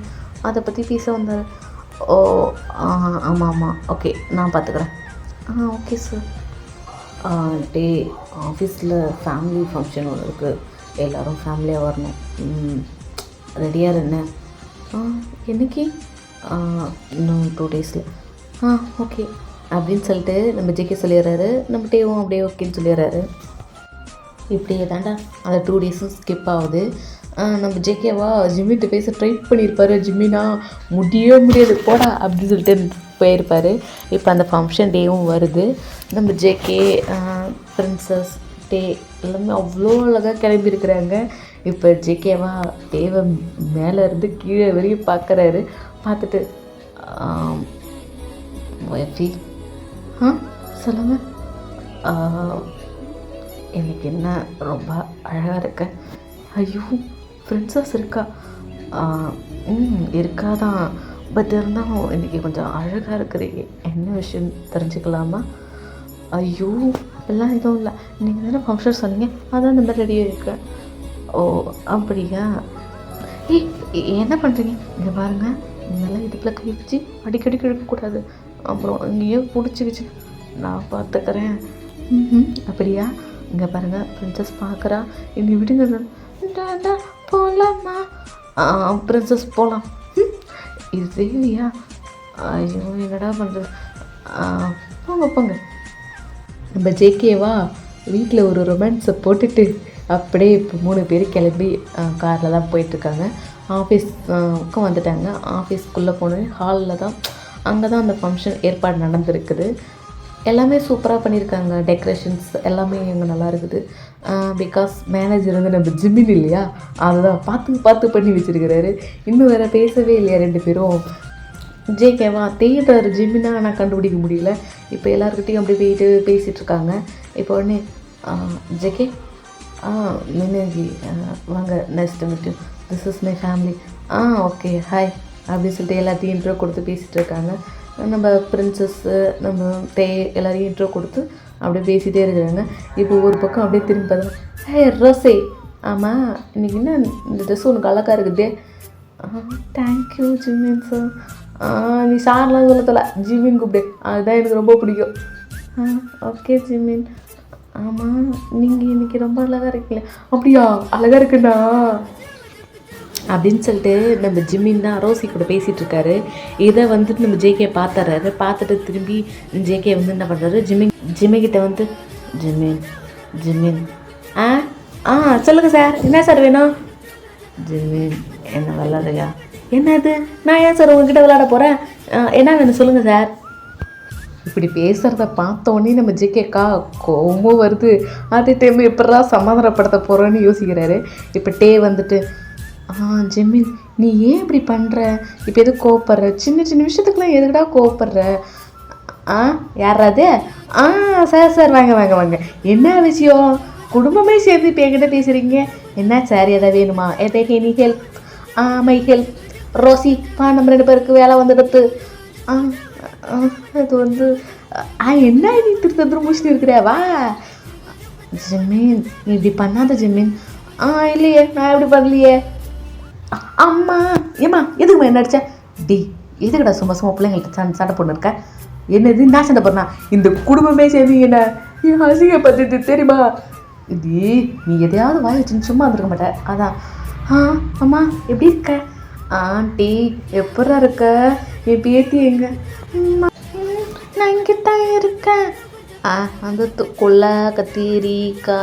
அதை பற்றி பேச வந்தார். ஓ ஆமாம் ஆமாம், ஓகே நான் பார்த்துக்குறேன். Okay sir. டே, ஆஃபீஸில் ஃபேமிலி ஃபங்க்ஷன் ஒன்று இருக்குது, எல்லோரும் ஃபேமிலியாக வரணும். ரெடியாக என்ன? என்னைக்கு? இன்னும் 2 டேஸில். ஓகே அப்படின்னு சொல்லிட்டு நம்ம ஜேகே சொல்லிடுறாரு. நம்ம டேவும் அப்படியே ஓகேன்னு சொல்லிடுறாரு. இப்படியே தாண்டா அந்த 2 டேஸும் ஸ்கிப் ஆகுது. நம்ம ஜேகேவா ஜிம்மிட்ட பேச ட்ரை பண்ணியிருப்பார். ஜிம்மினா முடியாது போடா அப்படின்னு சொல்லிட்டு போயிருப்பார். இப்போ அந்த ஃபங்க்ஷன் டேவும் வருது. நம்ம ஜேகே, பிரின்சஸ், டே எல்லாமே அவ்வளோ அழகாக கிளம்பியிருக்கிறாங்க. இப்போ ஜேகேவா டேவை மேலே இருந்து கீழே வரையும் பார்க்குறாரு. பார்த்துட்டு ஒய்ஃபி சொல்லுங்கள், எனக்கு என்ன ரொம்ப அழகாக இருக்கேன். ஐயோ, பிரின்சஸ் இருக்கா? இருக்காதான், பட் இருந்தாலும் இன்றைக்கி கொஞ்சம் அழகாக இருக்கிறீங்க. என்ன விஷயம் தெரிஞ்சுக்கலாமா? ஐயோ எல்லாம் எதுவும் இல்லை, நீங்கள் தானே ஃபங்க்ஷன் சொன்னீங்க, அதான் இந்த மாதிரி ரெடியாக இருக்கேன். ஓ அப்படியா? என்ன பண்ணுறீங்க? இங்கே பாருங்கள், இதெல்லாம் இடுப்பில் கை வச்சு அடிக்கடி கிழக்கக்கூடாது, அப்புறம் இங்கேயோ பிடிச்சிக்கிச்சு, நான் பார்த்துக்கிறேன். அப்படியா? இங்கே பாருங்கள், பிரின்சஸ் பார்க்குறா, என்னை விடுங்க. போகலாமா? பிரின்சஸ் போகலாம். இது தேவையா? ஐயோ என்னடா பண்ணுறது? போங்க. நம்ம ஜேகேவா வீட்டில் ஒரு ரொமான்ஸை போட்டுட்டு அப்படியே இப்போ 3 பேர் கிளம்பி காரில் தான் போயிட்டுருக்காங்க. ஆஃபீஸ்க்கும் வந்துட்டாங்க. ஆஃபீஸ்க்குள்ளே போனோன்னே ஹாலில் தான், அங்கே தான் அந்த ஃபங்க்ஷன் ஏற்பாடு நடந்துருக்குது. எல்லாமே சூப்பராக பண்ணியிருக்காங்க. டெக்கரேஷன்ஸ் எல்லாமே அங்கே நல்லா இருக்குது. பிகாஸ் மேனேஜர் வந்து நம்ம ஜிம்மின் இல்லையா, அதுதான் பார்த்து பண்ணி வச்சுருக்கிறாரு. இன்னும் வேறு பேசவே இல்லையா 2 பேரும். ஜேகேவா தேடுறாரு ஜிம்மினா, நான் கண்டுபிடிக்க முடியல. இப்போ எல்லாருக்கிட்டையும் அப்படி போயிட்டு பேசிகிட்ருக்காங்க. இப்போ உடனே ஜேகே, மினர்ஜி வாங்க, nice to meet you, this is my family. Okay hi அப்படின்னு சொல்லிட்டு எல்லாத்தையும் இன்ட்ரோ கொடுத்து பேசிகிட்டு இருக்காங்க. நம்ம பிரின்சஸ்ஸு, நம்ம எல்லாரையும் இன்ட்ரோ கொடுத்து அப்படியே பேசிகிட்டே இருக்கிறாங்க. இப்போ ஒரு பக்கம் அப்படியே திரும்பி பார்த்தா, ஹே ரோசே, ஆமாம் இன்றைக்கி என்ன இந்த ட்ரெஸ் உனக்கு அழகாக இருக்குதே. Thank you Jimin sir. நீ சார்லாம் சொல்லத்தல, ஜிம்மின் கூப்பிடு, அதுதான் எனக்கு ரொம்ப பிடிக்கும். Okay Jimin. ஆமாம் நீங்கள் இன்றைக்கி ரொம்ப அழகாக இருக்கீங்களே. அப்படியா? அழகாக இருக்குண்ணா அப்படின்னு சொல்லிட்டு நம்ம ஜிம்மின் தான் ரோசி கூட பேசிகிட்ருக்காரு. இதை வந்துட்டு நம்ம ஜேகே பார்த்துறாரு. பார்த்துட்டு திரும்பி ஜேகே வந்து என்ன பண்ணுறாரு, ஜிம்மிக்கிட்ட வந்து ஜிம்மின் சொல்லுங்கள் சார், என்ன சார் வேணும்? ஜிம்மின், என்ன விளாடுறியா? என்னது, நான் ஏன் சார் உங்ககிட்ட விளையாட போகிறேன்? என்ன வேணும் சொல்லுங்கள் சார். இப்படி பேசுகிறத பார்த்தோன்னே நம்ம ஜேகேக்கா கோவமும் வருது. அதே டைம் எப்படா சமாதானப்படுத்த போகிறோன்னு யோசிக்கிறாரு. இப்போ டே வந்துட்டு, ஜிம்மின் நீ ஏன் இப்படி பண்ணுற? இப்போ எதுக்கு கோவப்படுற? சின்ன விஷயத்துக்குலாம் எதுக்குடா கோவப்படுற? யாராது? சார் வாங்க. என்ன விஷயம்? குடும்பமே சேர்ந்து இப்போ என்கிட்ட பேசுகிறீங்க. என்ன சார், எதாவது வேணுமா? Any help? My help. Rosie நம்ம 2 பேருக்கு வேலை வந்துடுத்து. அது வந்து என்ன நீ திருத்தம் முடிச்சுட்டு இருக்கிற? வா ஜிம்மின், நீ இப்படி பண்ணாத ஜிம்மின். இல்லையே, நான் எப்படி பண்ணலையே. அம்மா ஏம்மா எதுக்குமா என்ன அடிச்ச? டி எதுக்கடா சும்மா பிள்ளைங்கள்ட்ட சண்டை பொண்ணு இருக்க? என்னது நான் சண்டை போடுறா? இந்த குடும்பமே சேர்ந்து என்ன அசிங்க பற்றி தெரியுமா? டி நீ எதையாவது வாய் வச்சுன்னு சும்மா வந்துருக்க மாட்டேன். அதான். அம்மா எப்படி இருக்க? ஆண்டி எப்படா இருக்க? என் பேத்தி எங்க? நான் இங்கிட்ட இருக்கேன். அந்த கொள்ள கத்திரிக்கா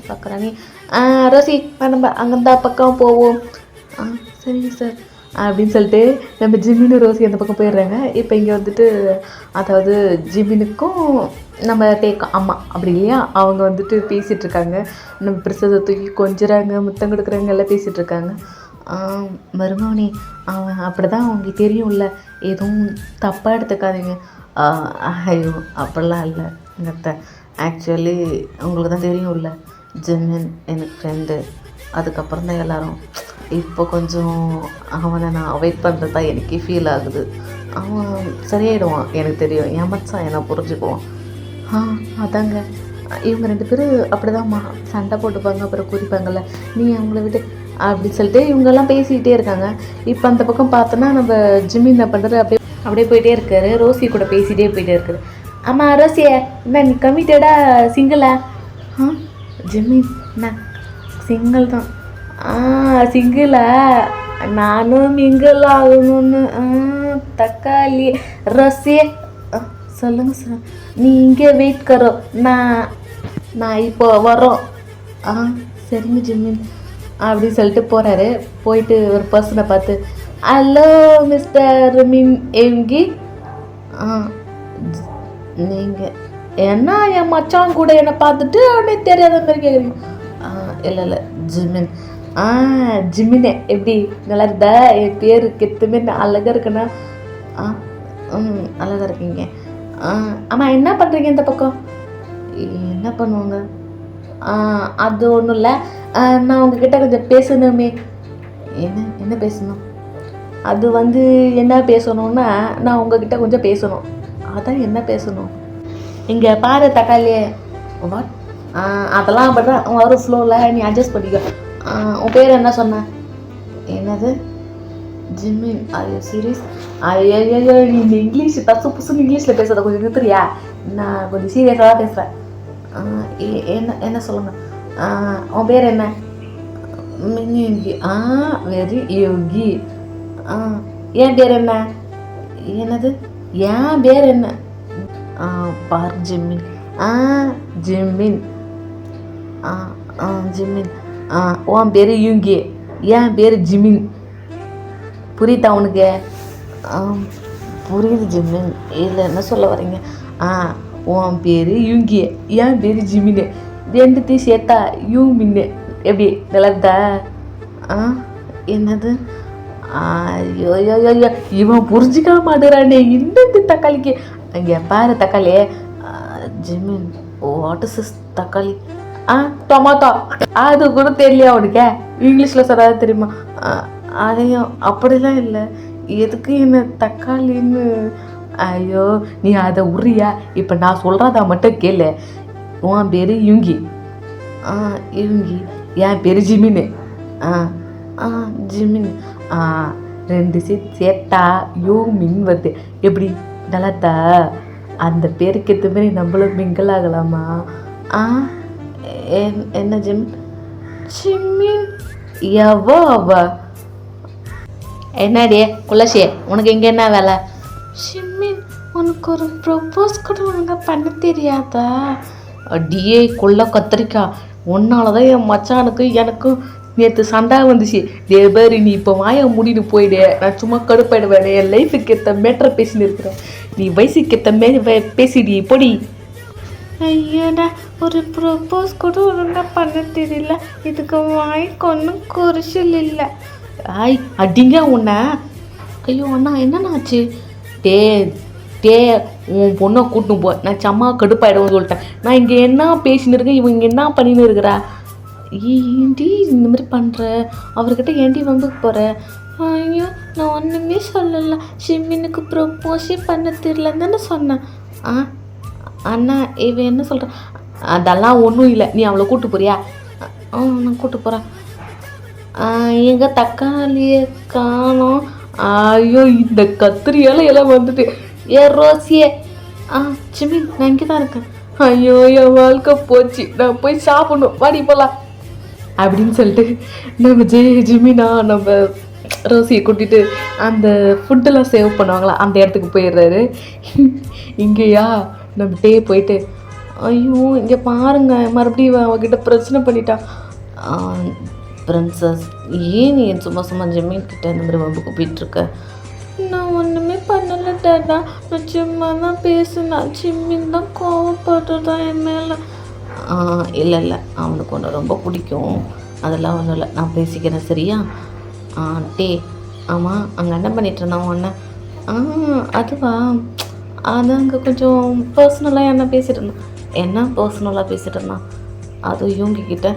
பார்க்குறானே. ரோசி நம்ம அங்கேருந்தா பக்கம் போவோம். சரிங்க சார் அப்படின்னு சொல்லிட்டு நம்ம ஜிம்மின்னு ரோசி அந்த பக்கம் போயிடுறாங்க. இப்போ இங்கே வந்துட்டு, அதாவது ஜிம்மினுக்கும் நம்ம அம்மா அப்படி இல்லையா, அவங்க வந்துட்டு பேசிகிட்ருக்காங்க. நம்ம பிரசத்தை தூக்கி கொஞ்சுறாங்க, முத்தம் கொடுக்குறாங்க, எல்லாம் பேசிகிட்ருக்காங்க. மருமகனே, அவன் அப்படி தான் அவங்களுக்கு தெரியும்ல, எதுவும் தப்பாக எடுத்துக்காதீங்க. ஐயோ அப்படிலாம் இல்லை எங்கத்த, ஆக்சுவலி உங்களுக்கு தான் தெரியும்ல, ஜிம்மின் எனக்கு ஃப்ரெண்டு. அதுக்கப்புறம் தான் எல்லோரும் இப்போ கொஞ்சம் அவனை நான் அவாய்ட் பண்ணுறது தான் எனக்கே ஃபீல் ஆகுது. அவன் சரியாயிடுவான், எனக்கு தெரியும். என் மச்சான் என்னை புரிஞ்சுக்குவான். அதாங்க இவங்க 2 பேரும் அப்படிதாம்மா சண்டை போட்டுப்பாங்க, அப்புறம் குறிப்பாங்கல்ல, நீ அவங்கள விட்டு அப்படின்னு சொல்லிட்டு இவங்கெல்லாம் பேசிக்கிட்டே இருக்காங்க. இப்போ அந்த பக்கம் பார்த்தோன்னா நம்ம ஜிம்மி என்ன பண்ணுறது, அப்படியே போயிட்டே இருக்காரு. ரோசி கூட பேசிகிட்டே போயிட்டே இருக்காரு. ஆமாம் ரோசியே, என்ன நீ கமிட்டடாக சிங்கிளா? ஜிம்மி என்ன சிங்கிள் தான். சிங்கிளா? நானும் மிங்கிள் ஆகணும்னு. தக்காளி ரோசியே சொல்லுங்க சார். நீ இங்கே வெயிட் கரோ, நான் இப்போ வரோம். சரிங்க ஜிம்மி அப்படின்னு சொல்லிட்டு போகிறாரு. போயிட்டு ஒரு பர்சனை பார்த்து, ஹலோ மிஸ்டர் மின் எங்கி, நீங்கள் என்ன என் மச்சான் கூட என்னை பார்த்துட்டு அப்படியே தெரியாத மாதிரி கேட்குறீங்க? இல்லை ஜிமின். ஜிமினே எப்படி நல்லா இருந்தா? என் பேர் கெத்துமே அழகாக இருக்குண்ணா. அழகாக இருக்கீங்க. ஆமாம் என்ன பண்ணுறீங்க இந்த பக்கம்? என்ன பண்ணுவாங்க? அது ஒன்றும் இல்லை, நான் உங்ககிட்ட கொஞ்சம் பேசணுமே. என்ன பேசணும்? அது வந்து என்ன பேசணுன்னா, நான் உங்ககிட்ட கொஞ்சம் பேசணும். அதான் என்ன பேசணும்? இங்கே பாரு தக்காளியே. வாட்? அதெல்லாம் அப்படிதான் வரும் ஃப்ளோவில், நீ அட்ஜஸ்ட் பண்ணிக்கோ. உன் பேர் என்ன சொன்ன? என்னது? ஜிம்மின். ஐயோ சீரியஸ்? ஐயோ நீ இந்த இங்கிலீஷ் தசு புசுன்னு இங்கிலீஷில் பேசுகிறத கொஞ்சம் நிறுத்துறியா? நான் கொஞ்சம் சீரியஸாக தான் பேசுகிறேன். என்ன சொல்லுங்கள். உன் பேர் என்ன? மின்யோகி. வெரி யோகி. என் பேர் என்ன? என்னது? என் பேர் என்ன? பார் ஜிம்மின். ஜிம்மின். ஜிம்மின். உன் பேர் யூங்கி, என் பேர் ஜிமின். புரியுதா உனக்கு? புரியுது ஜிம்மின். இல்லை என்ன சொல்ல வரீங்க? உன் பேர் யூங்கி, என் பேர் ஜிமின்னு, ரெண்டுத்தையும் சேர்த்தா யூமின்னு. எப்படி நிலத்தா? என்னது? ஐயோ இவன் புரிஞ்சிக்க மாட்டேறானே இந்த தக்காளிக்கு. இங்கே பாரு தக்காளி. ஜிமின். வாட் இஸ் திஸ் தக்காளி? டொமாட்டோ. அது கூட தெரியலையா உனக்கு? இங்கிலீஷில் சொல்லாத தெரியுமா? அதையும் அப்படிலாம் இல்லை. எதுக்கு என்ன தக்காளின்னு? ஐயோ நீ அதை உரியா? இப்போ நான் சொல்கிறதா மட்டும் கேளு. உன் பேர் யூங்கி. யூங்கி. என் பேர் ஜிமின்னு. ஜிமின். ரெண்டு சேர்த்தா யூமின் வருது. எப்படி நல்லாத்தா? அந்த பேருக்கு ஏற்ற மாதிரி நம்மளும் மிங்கிள் ஆகலாமா? என்ன ஜிமின்? ஜிமின் எவ்வளோ அவ? என்னடியே குலசியே, உனக்கு இங்கே என்ன வேலை? ஜிமின் உனக்கு ஒரு ப்ரொப்போஸ் கூட ஒழுங்காக பண்ண தெரியாதா? அடியே கொள்ள கத்திரிக்கா, உன்னால தான் என் மச்சானுக்கு எனக்கும் நேற்று சண்டை வந்துச்சு. தேவரி நீ இப்போ வாய முடின்னு போயிடு, நான் சும்மா கடுப்பாயிடுவேன். என் லைஃபுக்கு ஏற்ற மேட்ரை பேசின்னு இருக்கிறேன், நீ வயசுக்கு ஏற்ற பேசிடி பொடி. ஐயோடா, ஒரு ப்ரொப்போஸ் கூட ஒழுங்காக பண்ண தெரியல, இதுக்கு வாய்க்கு ஒன்றும் குறைச்சல் இல்லை. அடிங்க உன்னை. ஐயோ அண்ணா என்னன்னாச்சு? உன் பொண்ணை கூட்டின்னு போ, நான் சம்மா கடுப்பாயிடுவோன்னு சொல்லிட்டேன். நான் இங்கே என்ன பேசின்னு இருக்கேன், இவன் இங்கே என்ன பண்ணின்னு இருக்கிறா? ஏண்டி இந்த மாதிரி பண்ணுற? அவர்கிட்ட ஏண்டி வந்து போகிற? ஐயோ நான் ஒன்றுமே சொல்லலை, ஷிம்மினுக்கு ப்ரொப்போஸே பண்ண தெரியலன்னு தானே சொன்னேன். அண்ணா இவன் என்ன சொல்கிறான்? அதெல்லாம் ஒன்றும் இல்லை, நீ அவளை கூப்பிட்டு போறியா? நான் கூப்பிட்டு போகிறேன். எங்கள் தக்காளியை காணோம். ஐயோ இந்த கத்திரியால் எல்லாம் வந்துட்டு. ரோசியே. ஜிமின் நான் இங்கே தான் இருக்கேன். ஐயோ என் வாழ்க்கை போச்சு, நான் போய் சாப்பிடணும், வாடி போகலாம் அப்படின்னு சொல்லிட்டு நம்ம ஜிமினா நம்ம ரோசியை கூட்டிகிட்டு அந்த ஃபுட்டெல்லாம் சேவ் பண்ணுவாங்களா அந்த இடத்துக்கு போயிடுறாரு. இங்கேயா நம்ம போயிட்டு, ஐயோ இங்கே பாருங்க மறுபடியும் அவகிட்ட பிரச்சனை பண்ணிட்டான். பிரின்சஸ் ஏன் நீ சும்மா ஜிமின் கிட்ட இந்த மாதிரி வம்புக்கு போயிட்டுருக்க? நான் ஒன்றுமே பண்ணலை டாடா, நான் சும்மா தான் பேசுனேன். ஜிம்மின் தான் கோவப்படுறதான் என் மேலே. இல்லை அவனுக்கு ஒன்று ரொம்ப பிடிக்கும், அதெல்லாம் ஒன்றும் இல்லை, நான் பேசிக்கிறேன் சரியா? ஆமாம் அங்கே என்ன பண்ணிட்டு இருந்தான் ஒன்று? அதுவா, அது அங்கே கொஞ்சம் பர்சனலாக என்ன பேசிகிட்டு இருந்தான். என்ன பர்சனலாக பேசிகிட்டு இருந்தான்? அதுவும் இவங்கக்கிட்ட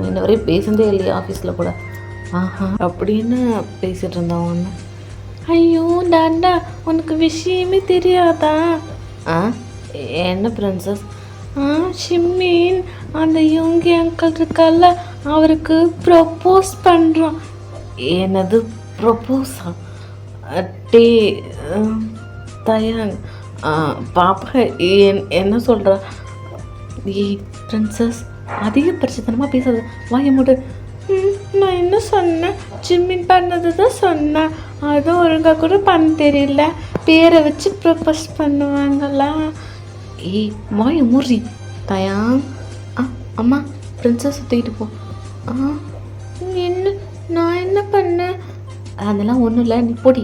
இன்ன வரையும் பேசுனதே இல்லையா ஆஃபீஸில் கூட. அப்படின்னு பேசிகிட்டு இருந்தான் ஒன்று. ஐயோ டாண்டா உனக்கு விஷயமே தெரியாதா? என்ன பிரின்சஸ்? ஷிம்மின் அந்த யோங்கி அங்கிள் இருக்கால அவருக்கு ப்ரப்போஸ் பண்ணுறான். என்னது ப்ரப்போஸா? டே தயாங் பாப்பா என்ன சொல்கிற? பிரின்சஸ் அதிக பிரச்சனமாக பேசாது, வாய மூடு. நான் என்ன சொன்னேன்? ஜிம்மின் பண்ணது தான் சொன்னேன். அதுவும் ஒழுங்காக கூட பண்ண தெரியல, பேரை வச்சு ப்ரப்போஸ் பண்ணுவாங்களா? வாய மூறி தயாங். அம்மா பிரின்சஸ் தூக்கிட்டு போ. என்ன நான் என்ன பண்ணேன்? அதெல்லாம் ஒன்றும் இல்லை, நீ போடி.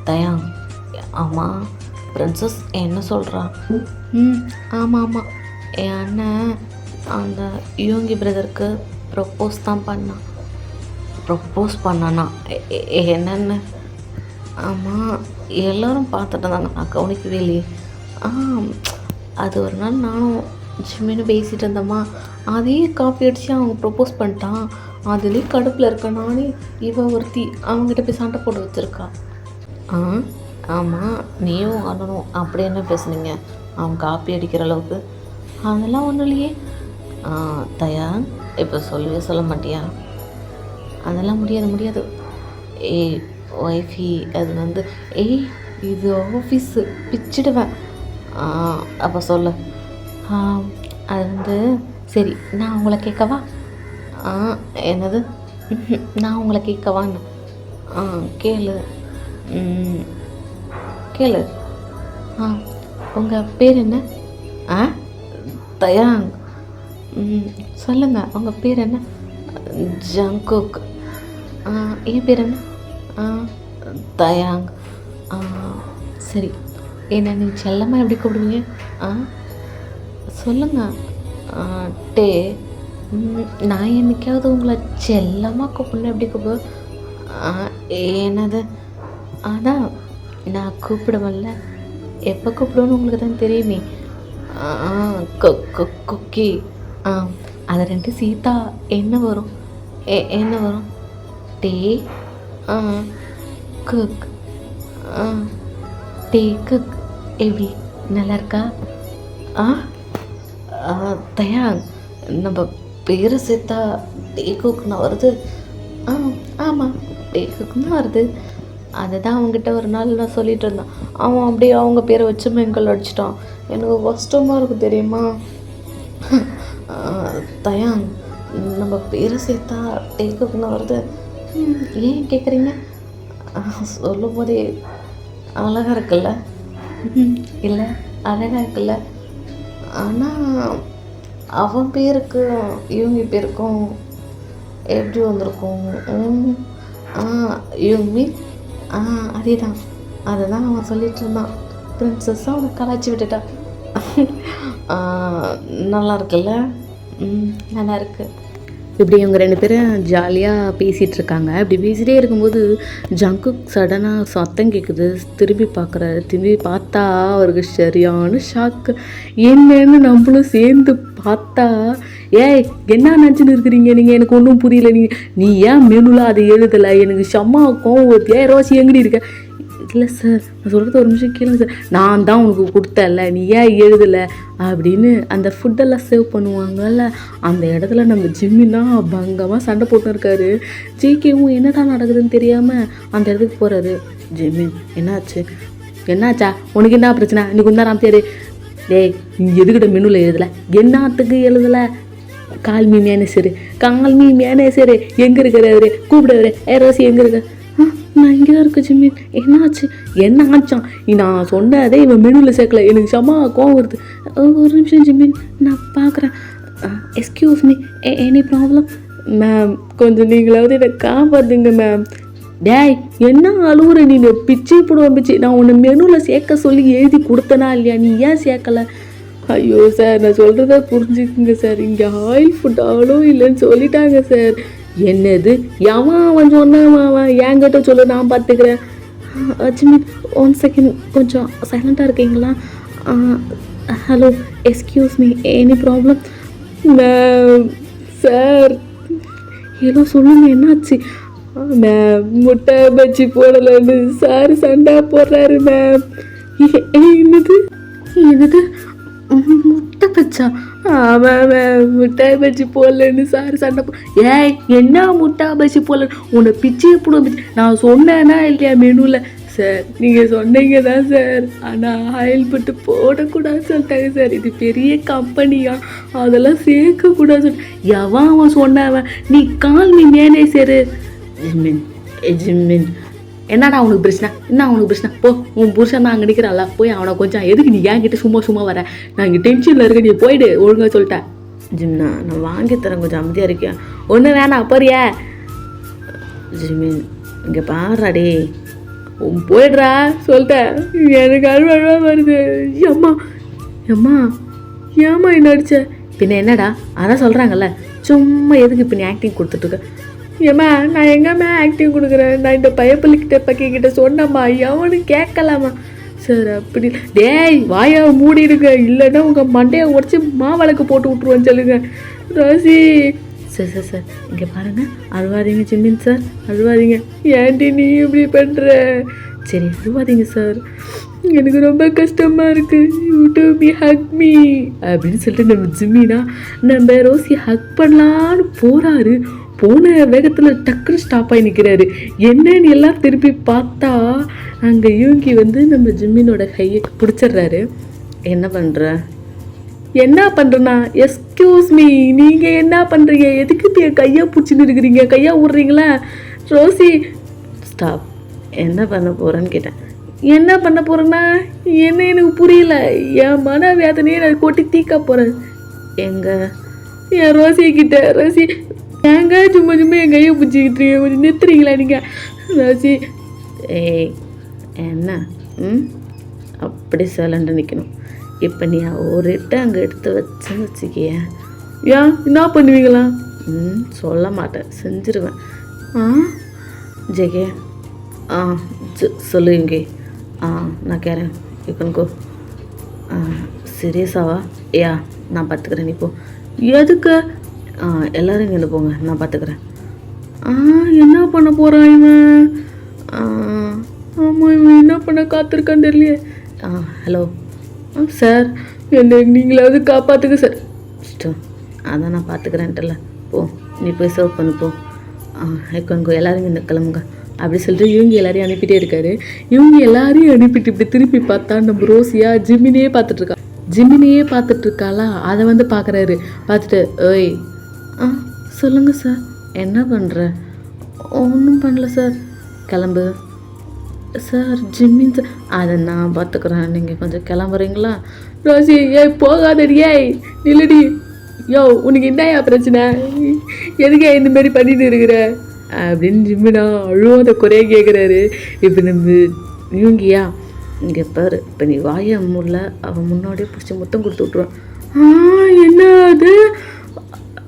தயாங் ஆமாம் பிரின்சஸ் என்ன சொல்கிறா? ஆமாம் ஆமாம், என் அண்ணன் அந்த யோங்கி பிரதருக்கு ப்ரப்போஸ் தான் பண்ணான். ப்ரப்போஸ் பண்ணானா? என்னென்னு? ஆமாம் எல்லோரும் பார்த்துட்டு இருந்தாங்க, நான் கவனிக்கவே இல்லையே. அது ஒரு நாள் நானும் ஜிம்மின்னு பேசிகிட்டு இருந்தோம்மா, அதே காப்பி அடித்து அவங்க ப்ரப்போஸ் பண்ணிட்டான். அதுலேயே கடுப்பில் இருக்க நானே ஒருத்தி அவங்ககிட்ட போய் சண்டை போட்டு வச்சுருக்கா. ஆமாம் நீயும் அண்ணனும் அப்படி என்ன பேசுனீங்க அவன் காப்பி அடிக்கிற அளவுக்கு? அதெல்லாம் ஒன்றும் இல்லையே. தயா இப்போ சொல்லவே சொல்ல மாட்டியா? அதெல்லாம் முடியாது. ஒய்ஃபி அது இது ஆஃபீஸு பிச்சிடுவேன். அப்போ சொல்லு. அது சரி நான் உங்களை கேட்கவா? என்னது? நான் உங்களை கேட்கவான்னு? கேளு. உங்கள் பேர் என்ன? தயாங். சொல்லுங்கள் உங்கள் பேர் என்ன? ஜங்குக். என் பேர் என்ன? தயாங். சரி என்ன நீ செல்லமாக எப்படி கூப்பிடுவீங்க? சொல்லுங்கள். டே நான் என்னைக்காவது உங்களை செல்லமாக கூப்பிடணும் எப்படி கூப்பிடுவேன்? என்னது? ஆனால் நான் கூப்பிடுவேன்ல, எப்போ கூப்பிடுவேன்னு உங்களுக்கு தான் தெரியுமே. குக்கி. அது ரெண்டு சீதா என்ன வரும்? என்ன வரும்? டே குக். டே குக் எப்படி நல்லா இருக்கா? தயா நம்ம பேரை சேர்த்தா டே குக்னு வருது. ஆமாம் டே குக்னு வருது. அதை தான் அவங்ககிட்ட ஒரு நாள் நான் சொல்லிகிட்டு இருந்தேன். அவன் அப்படியே அவங்க பேரை வச்சு மெங்கல் அடிச்சிட்டான். எனக்கு கஷ்டமாக இருக்குது தெரியுமா? தயாங் நம்ம பேரை சேர்த்தா டே குக்னு வருது. ஏன் கேட்குறீங்க? சொல்லும் போதே அழகாக இருக்குல்ல? இல்லை அழகாக இருக்குல்ல, ஆனால் அவன் பேருக்கு இவங்க பேருக்கும் எப்படி வந்திருக்கும்? யூமி. அதே தான், அதை தான் அவன் சொல்லிகிட்டு இருந்தான். பிரின்சஸ்ஸாக அவனை கலாய்ச்சி விட்டுட்டான். நல்லா இருக்குல்ல? நல்லா இருக்கு. இப்படி இவங்க ரெண்டு பேரும் ஜாலியாக பேசிகிட்டு இருக்காங்க. இப்படி பேசிகிட்டே இருக்கும்போது ஜங்குக் சடனாக சத்தம் கேட்குது. திரும்பி பார்க்குறாரு. திரும்பி பார்த்தா அவருக்கு சரியான ஷாக்கு. என்னன்னு நம்மளும் சேர்ந்து பார்த்தா, என்ன நினச்சின்னு இருக்கிறீங்க நீங்கள்? எனக்கு ஒன்றும் புரியல. நீ ஏன் மெனுவில் அதை எழுதலை? எனக்கு செம்மாக்கும் ஒரு ரோசி எங்கடி இருக்க? இல்லை சார் நான் சொல்கிறது ஒரு நிமிஷம் கேளுங்க சார். நான் தான் உனக்கு கொடுத்தேன்ல, நீ ஏன் எழுதலை அப்படின்னு அந்த ஃபுட்டெல்லாம் சேவ் பண்ணுவாங்கல்ல, அந்த இடத்துல நம்ம ஜிம்மினா பங்கமாக சண்டை போட்டு இருக்காரு. ஜேகேவும் என்னடா நடக்குதுன்னு தெரியாமல் அந்த இடத்துக்கு போகிறாரு. ஜிம்மின் என்னாச்சா உனக்கு என்ன பிரச்சனை? இன்னைக்கு வந்தாராம் பேர். டேய் நீ எதுக்கிட்ட மெனுவில் எழுதலை? என்னத்துக்கு எழுதலை? கால்மி மேனேஜரு எங்கே இருக்கிறாரு? கூப்பிடுவாரு. ரோசி எங்கே இருக்க? நான் இங்கே தான் இருக்கேன் ஜிம்மின். என்ன ஆச்சான்? நான் சொன்னதே இவன் மெனுவில் சேர்க்கல. எனக்கு செம்ம கோவம் வருது. ஒரு நிமிஷம் ஜிம்மின் நான் பார்க்குறேன். Excuse me, any problem? Ma'am கொஞ்சம் நீங்களாவது என்னை காப்பாற்றுங்க மேம். டேய் என்ன அழுவுற? நீ பிச்சு போடுவேன் பிச்சு. நான் உன்னை மெனுவில் சேர்க்க சொல்லி எழுதி கொடுத்தனா இல்லையா? நீ ஏன் சேர்க்கலை? ஐயோ சார் நான் சொல்கிறத புரிஞ்சுக்குங்க சார். இங்கே ஆயில் ஃபுட் அவ்வளோ இல்லைன்னு சொல்லிட்டாங்க சார். என்னது? அவன் சொன்னான், என்கிட்ட சொல்லு, நான் பார்த்துக்கிறேன். ஜிம்மின் 1 செகண்ட் கொஞ்சம் சைலண்ட்டாக இருக்கீங்களா? Hello excuse me, any problem? Ma'am sir ஏதோ சொல்லுங்க, என்னாச்சு? மேம் முட்டை பஜ்ஜி போடலன்னு சார் சண்டை போடுறாரு மேம். என்னது முட்டை பச்சா? அவன் முட்டாய் பஜ்ஜி போடலன்னு சார் சண்டை ஏய் என்ன முட்டாய் பஜ்ஜி போடல உன்னை பிச்சையை போட நான் சொன்னேன்னா இல்லையா மெனுவில் சார் நீங்கள் சொன்னீங்க தான் சார் ஆனால் ஆயில் போட்டு போடக்கூடாதுன்னு சொல்லிட்டாங்க சார். இது பெரிய கம்பெனியா அதெல்லாம் சேர்க்கக்கூடாது எவன் அவன் சொன்னவன் நீ கால் நீ மேனேஜரு ஜிம்மின் என்னடா அவனுக்கு பிரச்சனை என்ன அவனுக்கு பிரச்சனை போ உன் புருஷன் தான் அங்கே நிற்கிறான்ல போய் அவனை கொஞ்சம் எதுக்கு நீ என்கிட்ட சும்மா வர நான் இங்கே டென்ஷனில் இருக்க நீ போயிடு ஒழுங்காக சொல்லிட்டேன். ஜிம்னா நான் வாங்கி தரேன் கொஞ்சம் அமைதியாக இருக்கேன் ஒன்றும் வேணாம் போறியா ஜிம்மின் இங்கே பாடுறாடே போயிடுறா சொல்லிட்டேன் எனக்கு அழுவா வருது அம்மா அம்மா ஏம்மா என்ன அடிச்ச பின்ன என்னடா அதான் சொல்கிறாங்கல்ல சும்மா எதுக்கு இப்போ நீ ஆக்டிங் கொடுத்துட்ருக்க ஏம்மா நான் எங்கம்மா ஆக்டிங் கொடுக்குறேன் நான் இந்த பயப்பள்ளிக்கிட்ட பக்கிக்கிட்ட சொன்னம்மா எவனு கேட்கலாமா சார் அப்படி டேய் வாயா மூடிடுங்க இல்லைன்னா உங்கள் மண்டையை உடச்சி மாவிளக்கு போட்டு விட்ருவேன்னு சொல்லுங்க ரோசி சார் சார் சார் இங்கே பாருங்கள் அழுவாதீங்க ஜிம்மின் சார் அழுவாதீங்க ஏன்டி நீ இப்படி பண்ணுற சரி அழுவாதீங்க சார் எனக்கு ரொம்ப கஷ்டமாக இருக்குது you to be hug me அப்படின்னு சொல்லிட்டு நம்ம ஜிம்மினா நம்ம ரோசி ஹக் பண்ணலான்னு போகிறாரு போன வேகத்தில் டக்குன்னு ஸ்டாப் ஆகி நிற்கிறாரு என்னன்னு எல்லாம் திருப்பி பார்த்தா அங்கே யூங்கி வந்து நம்ம ஜிம்மினோட கையை பிடிச்சிடுறாரு. என்ன பண்ணுறேன்னா எஸ்கியூஸ் மீ நீங்கள் என்ன பண்ணுறீங்க எதுக்கு என் கையை பிடிச்சின்னு இருக்கிறீங்க கையா விட்றீங்களா ரோசி ஸ்டாப் என்ன பண்ண போகிறேன்னு கேட்டேன். என்ன பண்ண போகிறேன்னா என்ன எனக்கு புரியல என் மன வேதனையை நான் கொட்டி தீக்க போகிறேன் என் ரோசி கிட்ட ரோசி ஏங்க சும்மா என் கையை பிடிச்சிக்கிட்டு கொஞ்சம் நிறுத்துறீங்களா நீங்கள் ரோசி ஏய் என்ன அப்படி சலண்டு நிற்கணும் இப்போ நீ ஒரு இட்டு அங்கே எடுத்து வச்சுக்கிய ஏன் என்ன பண்ணுவீங்களா சொல்ல மாட்டேன் செஞ்சிருவேன் ஜெகே சொல்லுவீங்க நான் கேட்குறேன் யூ சீரியஸாவா யா நான் பார்த்துக்கிறேன் நீ போ எதுக்கு எல்லோரும் இங்கே போங்க நான் பார்த்துக்கிறேன் என்ன பண்ண போகிறான் இவன் ஆமாம் இவன் என்ன பண்ண காத்திருக்கான்னு தெரியலையே ஹலோ சார் என்ன நீங்களாவது காப்பாற்றுங்க சார் அதான் நான் பார்த்துக்கிறேன்ட்டுல போ நீ போய் சர்வ் பண்ணு போ இப்போ எல்லோரும் இந்த கிளம்புங்க அப்படி சொல்லிட்டு இவங்க எல்லாரையும் அனுப்பிட்டே இருக்காரு. இவங்க எல்லாரையும் அனுப்பிட்டு இப்படி திருப்பி பார்த்தா நம்ம ரோசியா ஜிம்மினையே பார்த்துட்ருக்காளா அதை வந்து பார்க்குறாரு. பார்த்துட்டு ஓய் சொல்லுங்கள் சார் என்ன பண்ணுற ஒன்றும் பண்ணல சார் கிளம்பு சார் ஜிம்மின் சார் அதை நான் பார்த்துக்குறேன் நீங்கள் கொஞ்சம் கிளம்புறீங்களா ரோசி போகாதடி இல்லடி யோ உனக்கு என்னையா பிரச்சனை எதுக்கே இந்தமாரி பண்ணிட்டு இருக்கிற அப்படின்னு ஜிம்மினா அழுவாத குறைய கேட்குறாரு. இப்போ நம்ம இவங்கியா இங்கே பாரு இப்போ நீ வாய முல்ல அவன் முன்னாடியே பிடிச்சி முத்தம் கொடுத்து விட்ருவான். என்ன அது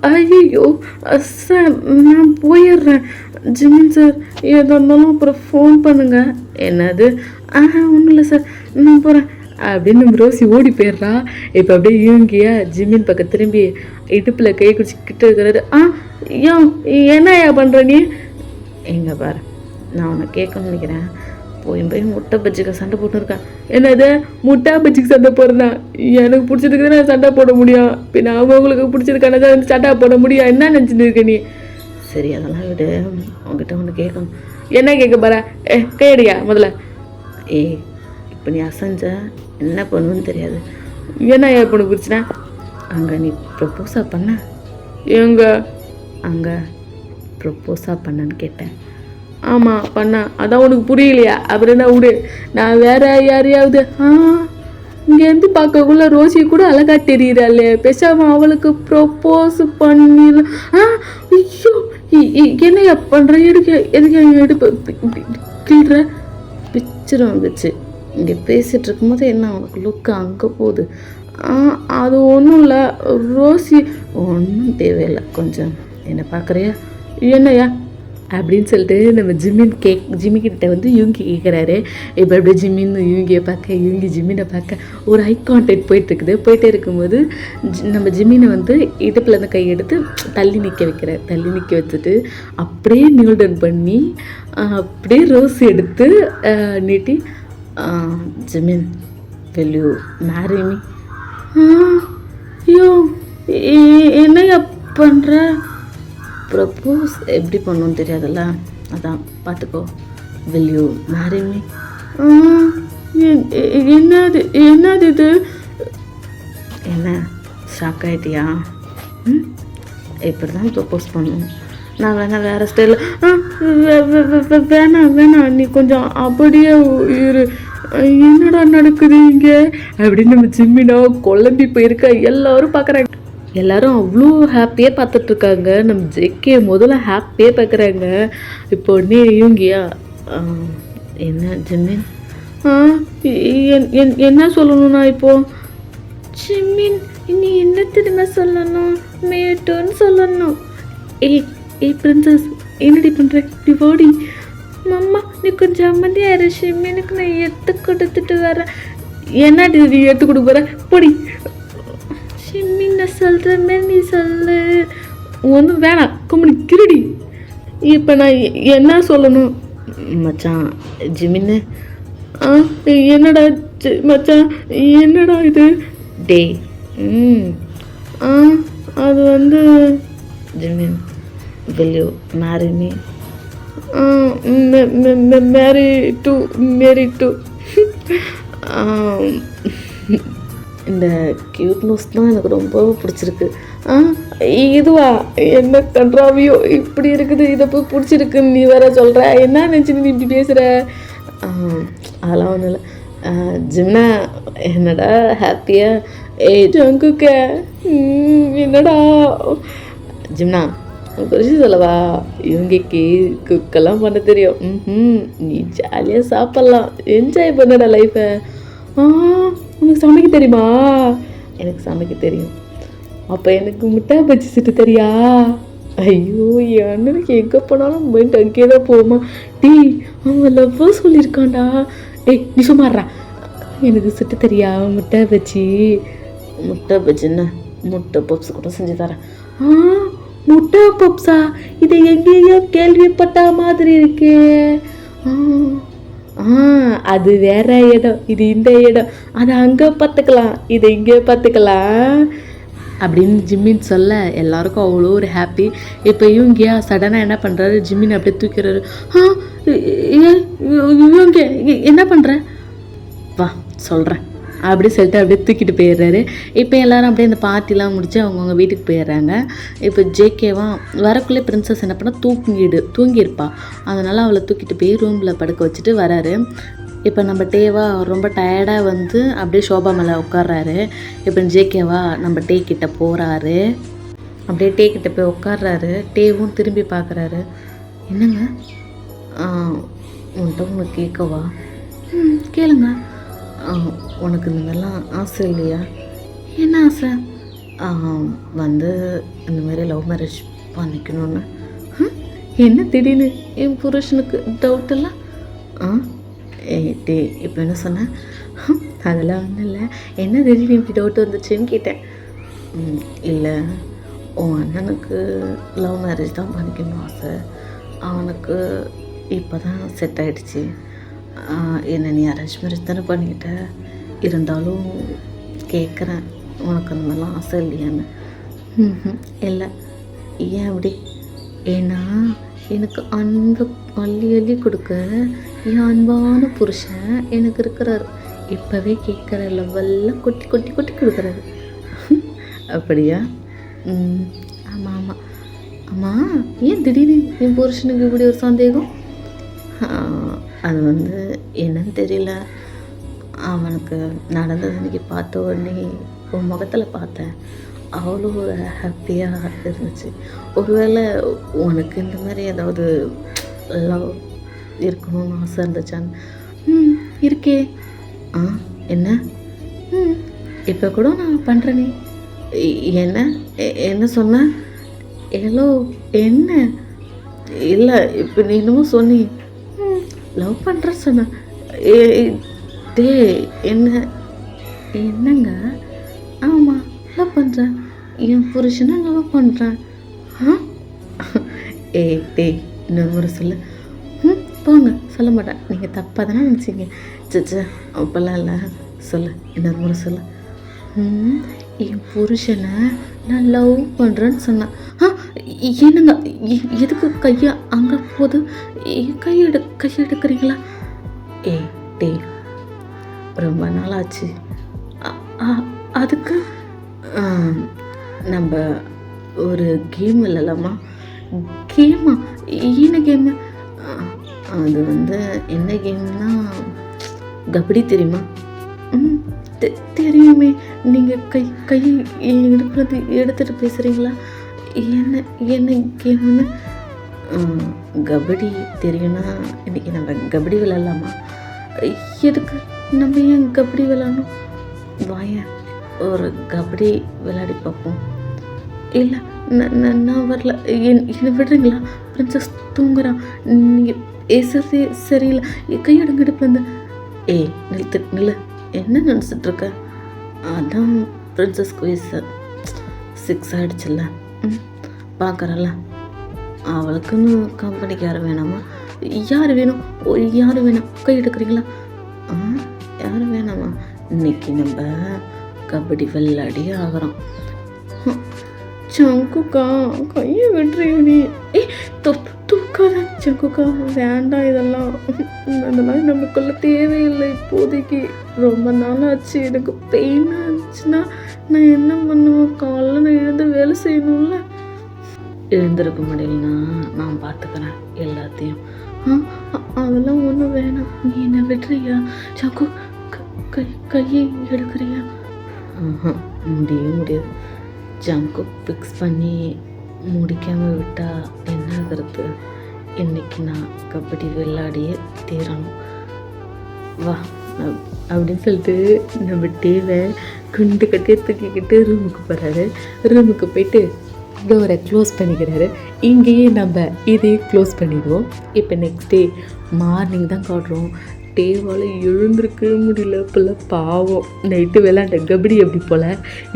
ஐயோ சார் நான் போயிடுறேன் ஜிம்மின் சார் எதாக இருந்தாலும் அப்புறம் ஃபோன் பண்ணுங்க. என்னது ஒன்றும் இல்லை சார் நான் போகிறேன் அப்படின்னு நம்ம ரோசி ஓடி போயிடுறா. இப்போ அப்படியே இவங்கியா ஜிம்மின் பக்கம் திரும்பி இடுப்பில் கை குடிச்சிக்கிட்டு இருக்கிறாரு. என்னையா பண்ணுற நீ எங்கே பாரு நான் உன்னை கேட்கணும்னு நினைக்கிறேன் போய் முட்டை பஜ்ஜிக்கு சண்டை போட்டுருக்கேன். என்னது முட்டை பஜ்ஜிக்கு சண்டை போடுறேன் எனக்கு பிடிச்சதுக்கு நான் சண்டை போட முடியும் பின்ன அவங்களுக்கு பிடிச்சதுக்கான தான் சண்டை போட முடியும் என்ன நினச்சிட்டு இருக்க நீ சரி அதெல்லாம் விடு உங்ககிட்ட ஒன்று கேட்கணும். என்ன கேட்க பாரு கையடியா முதல்ல இப்போ நீ அசைஞ்ச என்ன பண்ணுன்னு தெரியாது. என்ன பொண்ணு பிடிச்சினா அங்கே நீ ப்ரப்போஸாக பண்ண எங்க அங்கே ப்ரப்போஸாக பண்ணன்னு கேட்டேன். ஆமாம் பண்ண அதான் உனக்கு புரியலையா அப்புறம் என்ன விடு நான் வேற யாரையாவது இங்கேருந்து பார்க்கக்குள்ள ரோசி கூட அழகா தெரியுறாளே பேசாமல் அவளுக்கு ப்ரப்போஸ் பண்ணிடலாம். ஐயோ என்னையா பண்ணுற எதுக்கு எடுப்பு கிள்ற பிச்சிரும் வச்சு இங்கே பேசிகிட்டு இருக்கும்போது என்ன உனக்கு லுக்கு அங்கே போகுது. அது ஒன்றும் இல்லை ரோசி ஒன்றும் தேவையில்லை கொஞ்சம் என்னை பார்க்குறியா என்னையா அப்படின்னு சொல்லிட்டு நம்ம ஜிம்மிக்கிட்ட வந்து யூங்கி கேட்குறாரு. இப்போ அப்படியே ஜிம்மின் யூங்கியை பார்க்க யூங்கி ஜிம்மினை பார்க்க ஒரு ஐ கான்டாக்ட் போயிட்டே இருக்கும்போது நம்ம ஜிம்மினை வந்து இடுப்புலேருந்து கையெடுத்து தள்ளி நிற்க வச்சுட்டு அப்படியே நியூல்டன் பண்ணி அப்படியே ரோஸ் எடுத்து நீட்டி ஜிம்மின் will you marry me ஆ ஐயோ என்னையா பண்ணுற? ப்ரப்போஸ் எப்படி பண்ணணும்னு தெரியாதுல்ல, அதான் பார்த்துக்கோ. Will you marry me? என்னது என்னது இது? என்ன ஷாக் ஆகிட்டியா? இப்படி தான் ப்ரப்போஸ் பண்ணணும். நான் வேறு ஸ்டைலில் வேணாம் நீ கொஞ்சம் அப்படியே இரு. என்னடா நடக்குது இங்கே அப்படின்னு நம்ம ஜிம்மினா குழம்பி போயிருக்க. எல்லோரும் பார்க்குறாங்க, எல்லோரும் அவ்வளோ ஹாப்பியாக பார்த்துட்ருக்காங்க. நம்ம ஜெக்கே முதல்ல ஹாப்பியாக பார்க்குறாங்க. இப்போ உடனே இவங்கியா என்ன ஜிம்மின் என்ன சொல்லணும்னா இப்போது ஜிம்மின் நீ என்ன திரும்ப சொல்லணும்? மேட்டுன்னு சொல்லணும். ஏய் பிரின்சஸ் என்னடி பண்ணுற? இப்படி ஓடி மம்மா நீ கொஞ்சம் அமைதியாக இரு ஷிம்மினுக்கு நான் எடுத்து கொடுத்துட்டு வரேன். என்னடி நீ எடுத்து கொடுக்க போகிற? பொடி ஷிம்மி நான் சொல்கிற மாதிரி நீ சொல்லு. ஒன்றும் வேணாம் கும்பிடி கிருடி. இப்போ நான் என்ன சொல்லணும் மச்சான்? ஜிமின்னு என்னடா மச்சான் என்னடா இது? டே அது வந்து Jimin will you marry me? marry to இந்த க்யூட்னஸ் தான் எனக்கு ரொம்ப பிடிச்சிருக்கு. இதுவா என்ன கன்றாவியோ இப்படி இருக்குது, இதை போய் பிடிச்சிருக்குன்னு நீ வேற சொல்கிற. என்ன நினச்சி நீ இப்படி பேசுகிற? அதெல்லாம் ஒன்றும் இல்லை ஜிம்னா. என்னடா ஹாப்பியா? ஜங்குக்க என்னடா ஜிம்னா குறிச்சு சொல்லவா? இவங்கக்கு குக்கெல்லாம் பண்ண தெரியும். நீ ஜாலியாக சாப்பிட்லாம், என்ஜாய் பண்ணடா லைஃப்பை. உனக்கு சமைக்க தெரியுமா? எனக்கு சமைக்க தெரியும். அப்போ எனக்கு முட்டை பஜ்ஜி சுட்டு தெரியா? ஐயோ அண்ணனுக்கு எங்கே போனாலும் மைண்ட் அங்கேயே தான் போகுமா? டீ அவன் லவ்வா சொல்லியிருக்கான்டா. ஏய் நீ சும்மாறா. எனக்கு சுட்டு தெரியா முட்டை பஜ்ஜி? முட்டை பஜ்ஜின்னு முட்டை பப்ஸ் கூட செஞ்சு தரேன். முட்டை பப்ஸா? இதை எங்கேயோ கேள்விப்பட்ட மாதிரி இருக்கு. அது வேற இடம், இது இந்த இடம். அதை அங்கே பார்த்துக்கலாம், இதை இங்கே பார்த்துக்கலாம் அப்படின்னு ஜிம்மின் சொல்ல எல்லாருக்கும் அவ்வளோ ஒரு ஹாப்பி. இப்போ இவங்க சடனாக என்ன பண்ணுறாரு? ஜிம்மின் அப்படியே தூக்கிறாரு. இவங்க என்ன பண்ணுற? வா சொல்கிறேன் அப்படி சொல்லிட்டு அப்படியே தூக்கிட்டு போயிடுறாரு. இப்போ எல்லோரும் அப்படியே அந்த பார்ட்டிலாம் முடித்து அவங்கவுங்க வீட்டுக்கு போயிடுறாங்க. இப்போ ஜேகேவா வரக்குள்ளே பிரின்சஸ் என்ன பண்ணால் தூங்கியிருப்பா. அதனால் அவளை தூக்கிட்டு போய் ரூமில் படுக்க வச்சுட்டு வராரு. இப்போ நம்ம டேவா ரொம்ப டயர்டாக வந்து அப்படியே ஷோபா மேலே உட்கார்றாரு. இப்போ ஜேகேவா நம்ம டே கிட்ட போகிறாரு. அப்படியே டே கிட்ட போய் உட்கார்றாரு. டேவும் திரும்பி பார்க்குறாரு. என்னங்க உன்கிட்ட உங்களுக்கு கேட்கவா? கேளுங்க. உனக்கு இந்த மாதிரிலாம் ஆசை இல்லையா? என்ன ஆசை? வந்து இந்த மாதிரி லவ் மேரேஜ் பண்ணிக்கணும்னு. என்ன திடீர்னு என் புருஷனுக்கு டவுட் இல்லை? டே இப்போ என்ன சொன்னேன்? அதெல்லாம் ஒன்றும் இல்லை. என்ன திடீர்னு இப்படி டவுட் வந்துச்சுன்னு கேட்டேன். இல்லை உன் அண்ணனுக்கு லவ் மேரேஜ் தான் பண்ணிக்கணும் ஆசை. அவனுக்கு இப்போ தான் செட் ஆகிடுச்சு. என்ன நீ அரேஞ்ச் மேரேஜ் தானே பண்ணிக்கிட்ட, இருந்தாலும் கேட்குறேன் உனக்கு அந்த மாதிரிலாம் ஆசை இல்லையான்னு. இல்லை. ஏன் அப்படி? ஏன்னா எனக்கு அன்பு அள்ளி அள்ளி கொடுக்க என் அன்பான புருஷன் எனக்கு இருக்கிறார். இப்போவே கேட்குற லெவலில் கொட்டி கொட்டி கொட்டி கொடுக்குறாரு. அப்படியா? ஆமாம் ஆமாம் ஆமாம். ஏன் திடீர்னு என் புருஷனுக்கு இப்படி ஒரு சந்தேகம்? அது வந்து என்னன்னு தெரியல. அவனுக்கு நடந்தது இன்றைக்கி பார்த்த உடனே உன் முகத்தில் பார்த்தேன், அவ்வளோ ஒரு ஹாப்பியாக இருந்துச்சு. ஒருவேளை உனக்கு இந்த மாதிரி ஏதாவது லவ் இருக்கணும்னு ஆசை இருந்துச்சான்னு? இருக்கே. என்ன? இப்போ கூட நான் பண்ணுறேனே. என்ன என்ன சொன்ன? ஹலோ என்ன? இல்லை இப்போ நீ இன்னமும் சொன்னி லவ் பண்ணுற சொன்ன. டே என்ன என்னங்க? ஆமாம் லவ் பண்ணுறேன், என் புருஷனை லவ் பண்ணுறேன். டே இன்னொரு முறை சொல்லு. போங்க சொல்ல மாட்டேன், நீங்கள் தப்பாக தானே நினச்சிங்க. சச்சா அப்போல்லாம் இல்லை, சொல்லு இன்னொரு முறை சொல்லு. ம், என் புருஷனை நான் லவ் பண்ணுறேன்னு சொன்னேன். ஆ என்னங்க, எதுக்கு கையை அங்கே போகுது? கையெடுக்கிறீங்களா? ஏய் டே, ரொம்ப நாள் ஆச்சு. அ- அ- அதுக்கு ஆம், நம்ம ஒரு கேம் விளையாடலாமா? கேமா? என்ன கேமு? அது என்ன கேம்னா, கபடி தெரியுமா? ம், தெரியுமே. நீங்கள் கை எடுத்துகிட்டு பேசுகிறீங்களா? என்ன என்ன கேமுன்னு? கபடி தெரியும்னா இன்னைக்கு நம்ம கபடி விளையாடலாமா? எதுக்கு நம்ம ஏன் கபடி விளையாடணும்? வாயேன், ஒரு கபடி விளையாடி பார்ப்போம். இல்லை, நான் வரல. என்னை விடுறீங்களா? பிரின்சஸ் தூங்குறான். நீங்கள் பேசுறதே சரியில்லை. கையெடுங்க இடுப்பு. ஏய் நில்லு. என்ன நினச்சிட்டு இருக்க? அதான் பிரின்சஸ் குயிஸ் 6 ஆகிடுச்சுல்ல. ம், பார்க்குறல்ல, அவளுக்குன்னு கம்பெனிக்கு யாரும் வேணாமா? யார் வேணும்? யார் வேணாம்? கை எடுக்கிறீங்களா? யாரும் வேணாமா? இன்னைக்கு நம்ம கபடி விளையாடி ஆகிறோம். சங்குக்கா, கையை விடுறியா நீ? தூக்காத சங்குக்கா, வேண்டாம். அதெல்லாம் நமக்குள்ள தேவையில்லை இப்போதைக்கு. ரொம்ப நாள் ஆச்சு. எனக்கு பெயினாக இருந்துச்சுன்னா நான் என்ன பண்ணுவேன்? காலைல நான் எழுந்து வேலை செய்யணும்ல. எழுந்திருக்க முடியலன்னா நான் பார்த்துக்கிறேன் எல்லாத்தையும். அதெல்லாம் ஒன்றும் வேணாம். நீ என்ன விடுறியா? சங்கு, கையை எடுக்கிறியா? முடியாது. ஜங்கு ஃபிக்ஸ் பண்ணி முடிக்காமல் விட்டால் என்ன ஆகிறது? இன்றைக்கி நான் கபடி விளையாடியே தீரணும். வா அப்படின்னு சொல்லிட்டு நம்ம டேவை குண்டு கட்டியே தூக்கிக்கிட்டு ரூமுக்கு போகிறாரு. ரூமுக்கு போயிட்டு டோரை க்ளோஸ் பண்ணிக்கிறாரு. இங்கேயே நம்ம இதையே க்ளோஸ் பண்ணிடுவோம். இப்போ நெக்ஸ்ட் டே மார்னிங் தான் காட்டுறோம். டேவால் எழுந்திருக்க முடியல. பிள்ளை பாவம், நைட்டு விளையாண்ட கபடி எப்படி போல்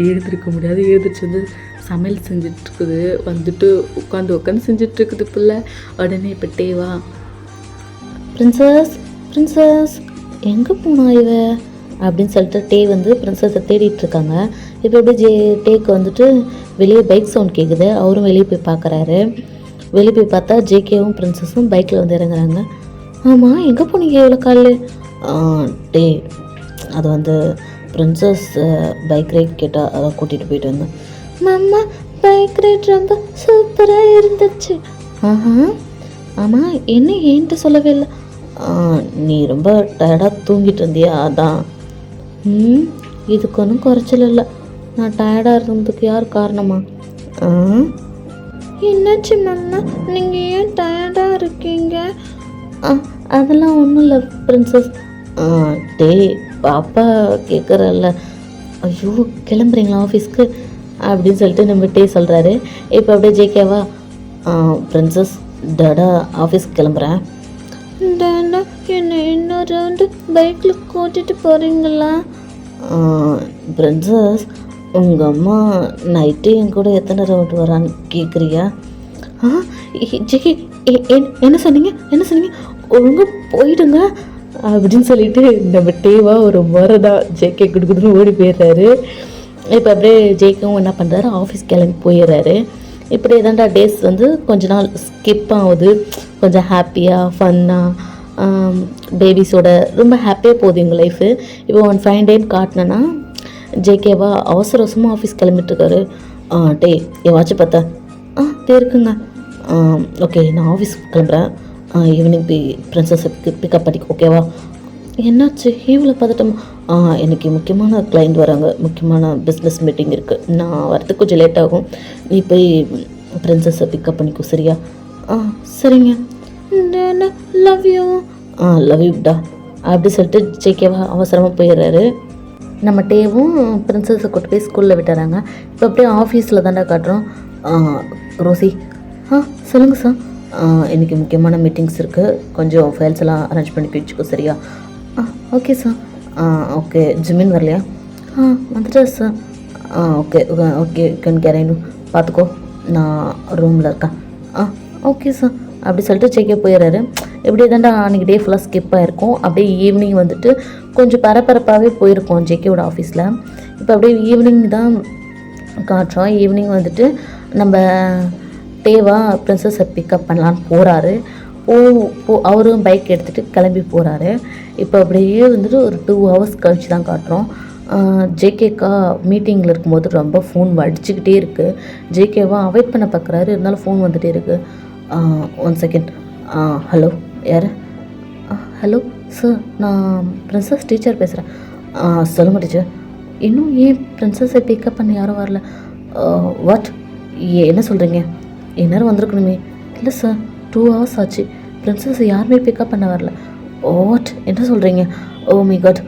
எழுந்திருக்க முடியாது. எழுந்திரிச்சு சமையல் செஞ்சிட்ருக்குது. உட்காந்து செஞ்சிட்ருக்குது பிள்ளை. உடனே இப்போ டேவா, பிரின்சஸ் எங்கே போனா இவ அப்படின்னு சொல்லிட்டு டே பிரின்சஸை தேடிட்டுருக்காங்க. இப்போ எப்படி டேக்கு வெளியே பைக் சவுண்ட் கேட்குது. அவரும் வெளியே போய் பார்க்குறாரு. வெளியே போய் பார்த்தா ஜேகேவும் பிரின்சஸும் பைக்கில் இறங்குறாங்க. ஆமாம், எங்கே போனீங்க இவ்வளோ காலையில்? டே, அது பிரின்சஸ் பைக் ரைட் கேட்டால் அதை கூட்டிகிட்டு போயிட்டு வந்தேன். மாமா, பைக் ரைட் ரொம்ப சூப்பராக இருந்துச்சு. ஆமாம், என்ன ஏன்ட்டு சொல்லவே இல்லை? நீ ரொம்ப டயர்டாக தூங்கிட்டு இருந்தியா, அதான். இதுக்கு ஒன்றும் குறைச்சல் இல்லை. நான் டயர்டாக இருந்ததுக்கு யார் காரணமா? என்னாச்சு மாமா, நீங்கள் ஏன் டயர்டாக இருக்கீங்க? அதெல்லாம் ஒன்றும் இல்லை பிரின்சஸ். டே, பாப்பா கேட்குறல்ல. ஐயோ, கிளம்புறீங்களா ஆஃபீஸ்க்கு அப்படின்னு சொல்லிட்டு நம்ம டே சொல்கிறாரு. இப்போ அப்படியே ஜேகேவா, பிரின்சஸ் டாடா ஆஃபீஸ்க்கு கிளம்புறேன். டாடா, என்ன இன்னொரு ரவுண்டு பைக்கில் கூட்டிகிட்டு போகிறீங்களா? பிரின்சஸ், உங்கள் அம்மா நைட்டு என் கூட எத்தனை ரவுண்டு வரான்னு கேட்குறியா? ஜேகே, என்ன சொன்னீங்க? ஒழுங்காக போயிடுங்க அப்படின்னு சொல்லிட்டு நம்ம டேவா ஒரு முறைதா ஜேகே குடுக்குதுன்னு ஓடி போயிடுறாரு. இப்போ அப்படியே ஜேக்கும் என்ன பண்ணுறாரு, ஆஃபீஸ் கிளம்பி போயிடுறாரு. இப்படி தான்டா டேஸ் கொஞ்ச நாள் ஸ்கிப் ஆகுது. கொஞ்சம் ஹாப்பியாக ஃபன்னாக பேபிஸோட ரொம்ப ஹாப்பியாக போகுது எங்கள் லைஃபு. இப்போ 1 ஃபைன் டேன்னு காட்டினேன்னா ஜேகேவா அவசரமாக ஆஃபீஸ் கிளம்பிட்டுருக்காரு. டே, என் வாட்சை பார்த்தா? இருக்குங்க. ஓகே, நான் ஆஃபீஸ் கிளம்புறேன். ஈவினிங் போய் பிரின்சஸை பிக்கப் பண்ணிக்க, ஓகேவா? என்னாச்சு இவ்வளோ பார்த்துட்டோம்? எனக்கு முக்கியமான கிளைண்ட் வராங்க, முக்கியமான பிஸ்னஸ் மீட்டிங் இருக்குது. நான் வரதுக்கு கொஞ்சம் லேட் ஆகும். நீ போய் பிரின்சஸை பிக்கப் பண்ணிக்கோ, சரியா? சரிங்க. Love you. லவ் யூடா அப்படி சொல்லிட்டு ஜேகேவா அவசரமாக போயிடுறாரு. நம்ம டேவும் பிரின்சஸை கூட்டு போய் ஸ்கூலில் விட்டுறாங்க. இப்போ அப்படியே ஆஃபீஸில் தாண்டா காட்டுறோம். ரோசி, சொல்லுங்கள் சார். இன்றைக்கி முக்கியமான மீட்டிங்ஸ் இருக்குது, கொஞ்சம் ஃபைல்ஸ் எல்லாம் அரேஞ்ச் பண்ணி வச்சுக்கோ, சரியா? Okay sir. ஓகே, ஜிமின் வரலையா? வந்துட்டா சார். ஓகே கேரேனு பார்த்துக்கோ, நான் ரூமில் இருக்கேன். ஓகே சார் அப்படி சொல்லிட்டு ஜேகே போயிடுறாரு. இப்படி தாண்டா அன்றைக்கி டே ஃபுல்லாக ஸ்கிப் ஆகிருக்கும். அப்படியே ஈவினிங் கொஞ்சம் பரபரப்பாகவே போயிருக்கோம் ஜேகேவோட ஆஃபீஸில். இப்போ அப்படியே ஈவினிங் தான் காட்டுறோம். ஈவினிங் வந்துட்டு நம்ம தேவா பிரின்சஸை பிக்கப் பண்ணலான்னு போகிறாரு. அவரும் பைக் எடுத்துகிட்டு கிளம்பி போகிறாரு. இப்போ அப்படியே வந்துட்டு ஒரு 2 hours கழிச்சு தான் காட்டுறோம். ஜேகேக்கா மீட்டிங்கில் இருக்கும்போது ரொம்ப ஃபோன் வடிச்சுக்கிட்டே இருக்குது. ஜேகேவா அவாய்ட் பண்ண பார்க்குறாரு, இருந்தாலும் ஃபோன் வந்துகிட்டே இருக்குது. 1 செகண்ட். ஹலோ, யார்? ஹலோ சார், நான் பிரின்சஸ் டீச்சர் பேசுகிறேன். சொல்லுங்க டீச்சர். இன்னும் ஏன் பிரின்சஸை பிக்கப் பண்ண யாரும் வரல? வாட், என்ன சொல்கிறீங்க? எந்நேரம் வந்திருக்கணுமே. இல்லை சார், 2 hours ஆச்சு, பிரின்சஸை யாருமே பிக்கப் பண்ண வரல. வாட், என்ன சொல்கிறீங்க? Oh my god,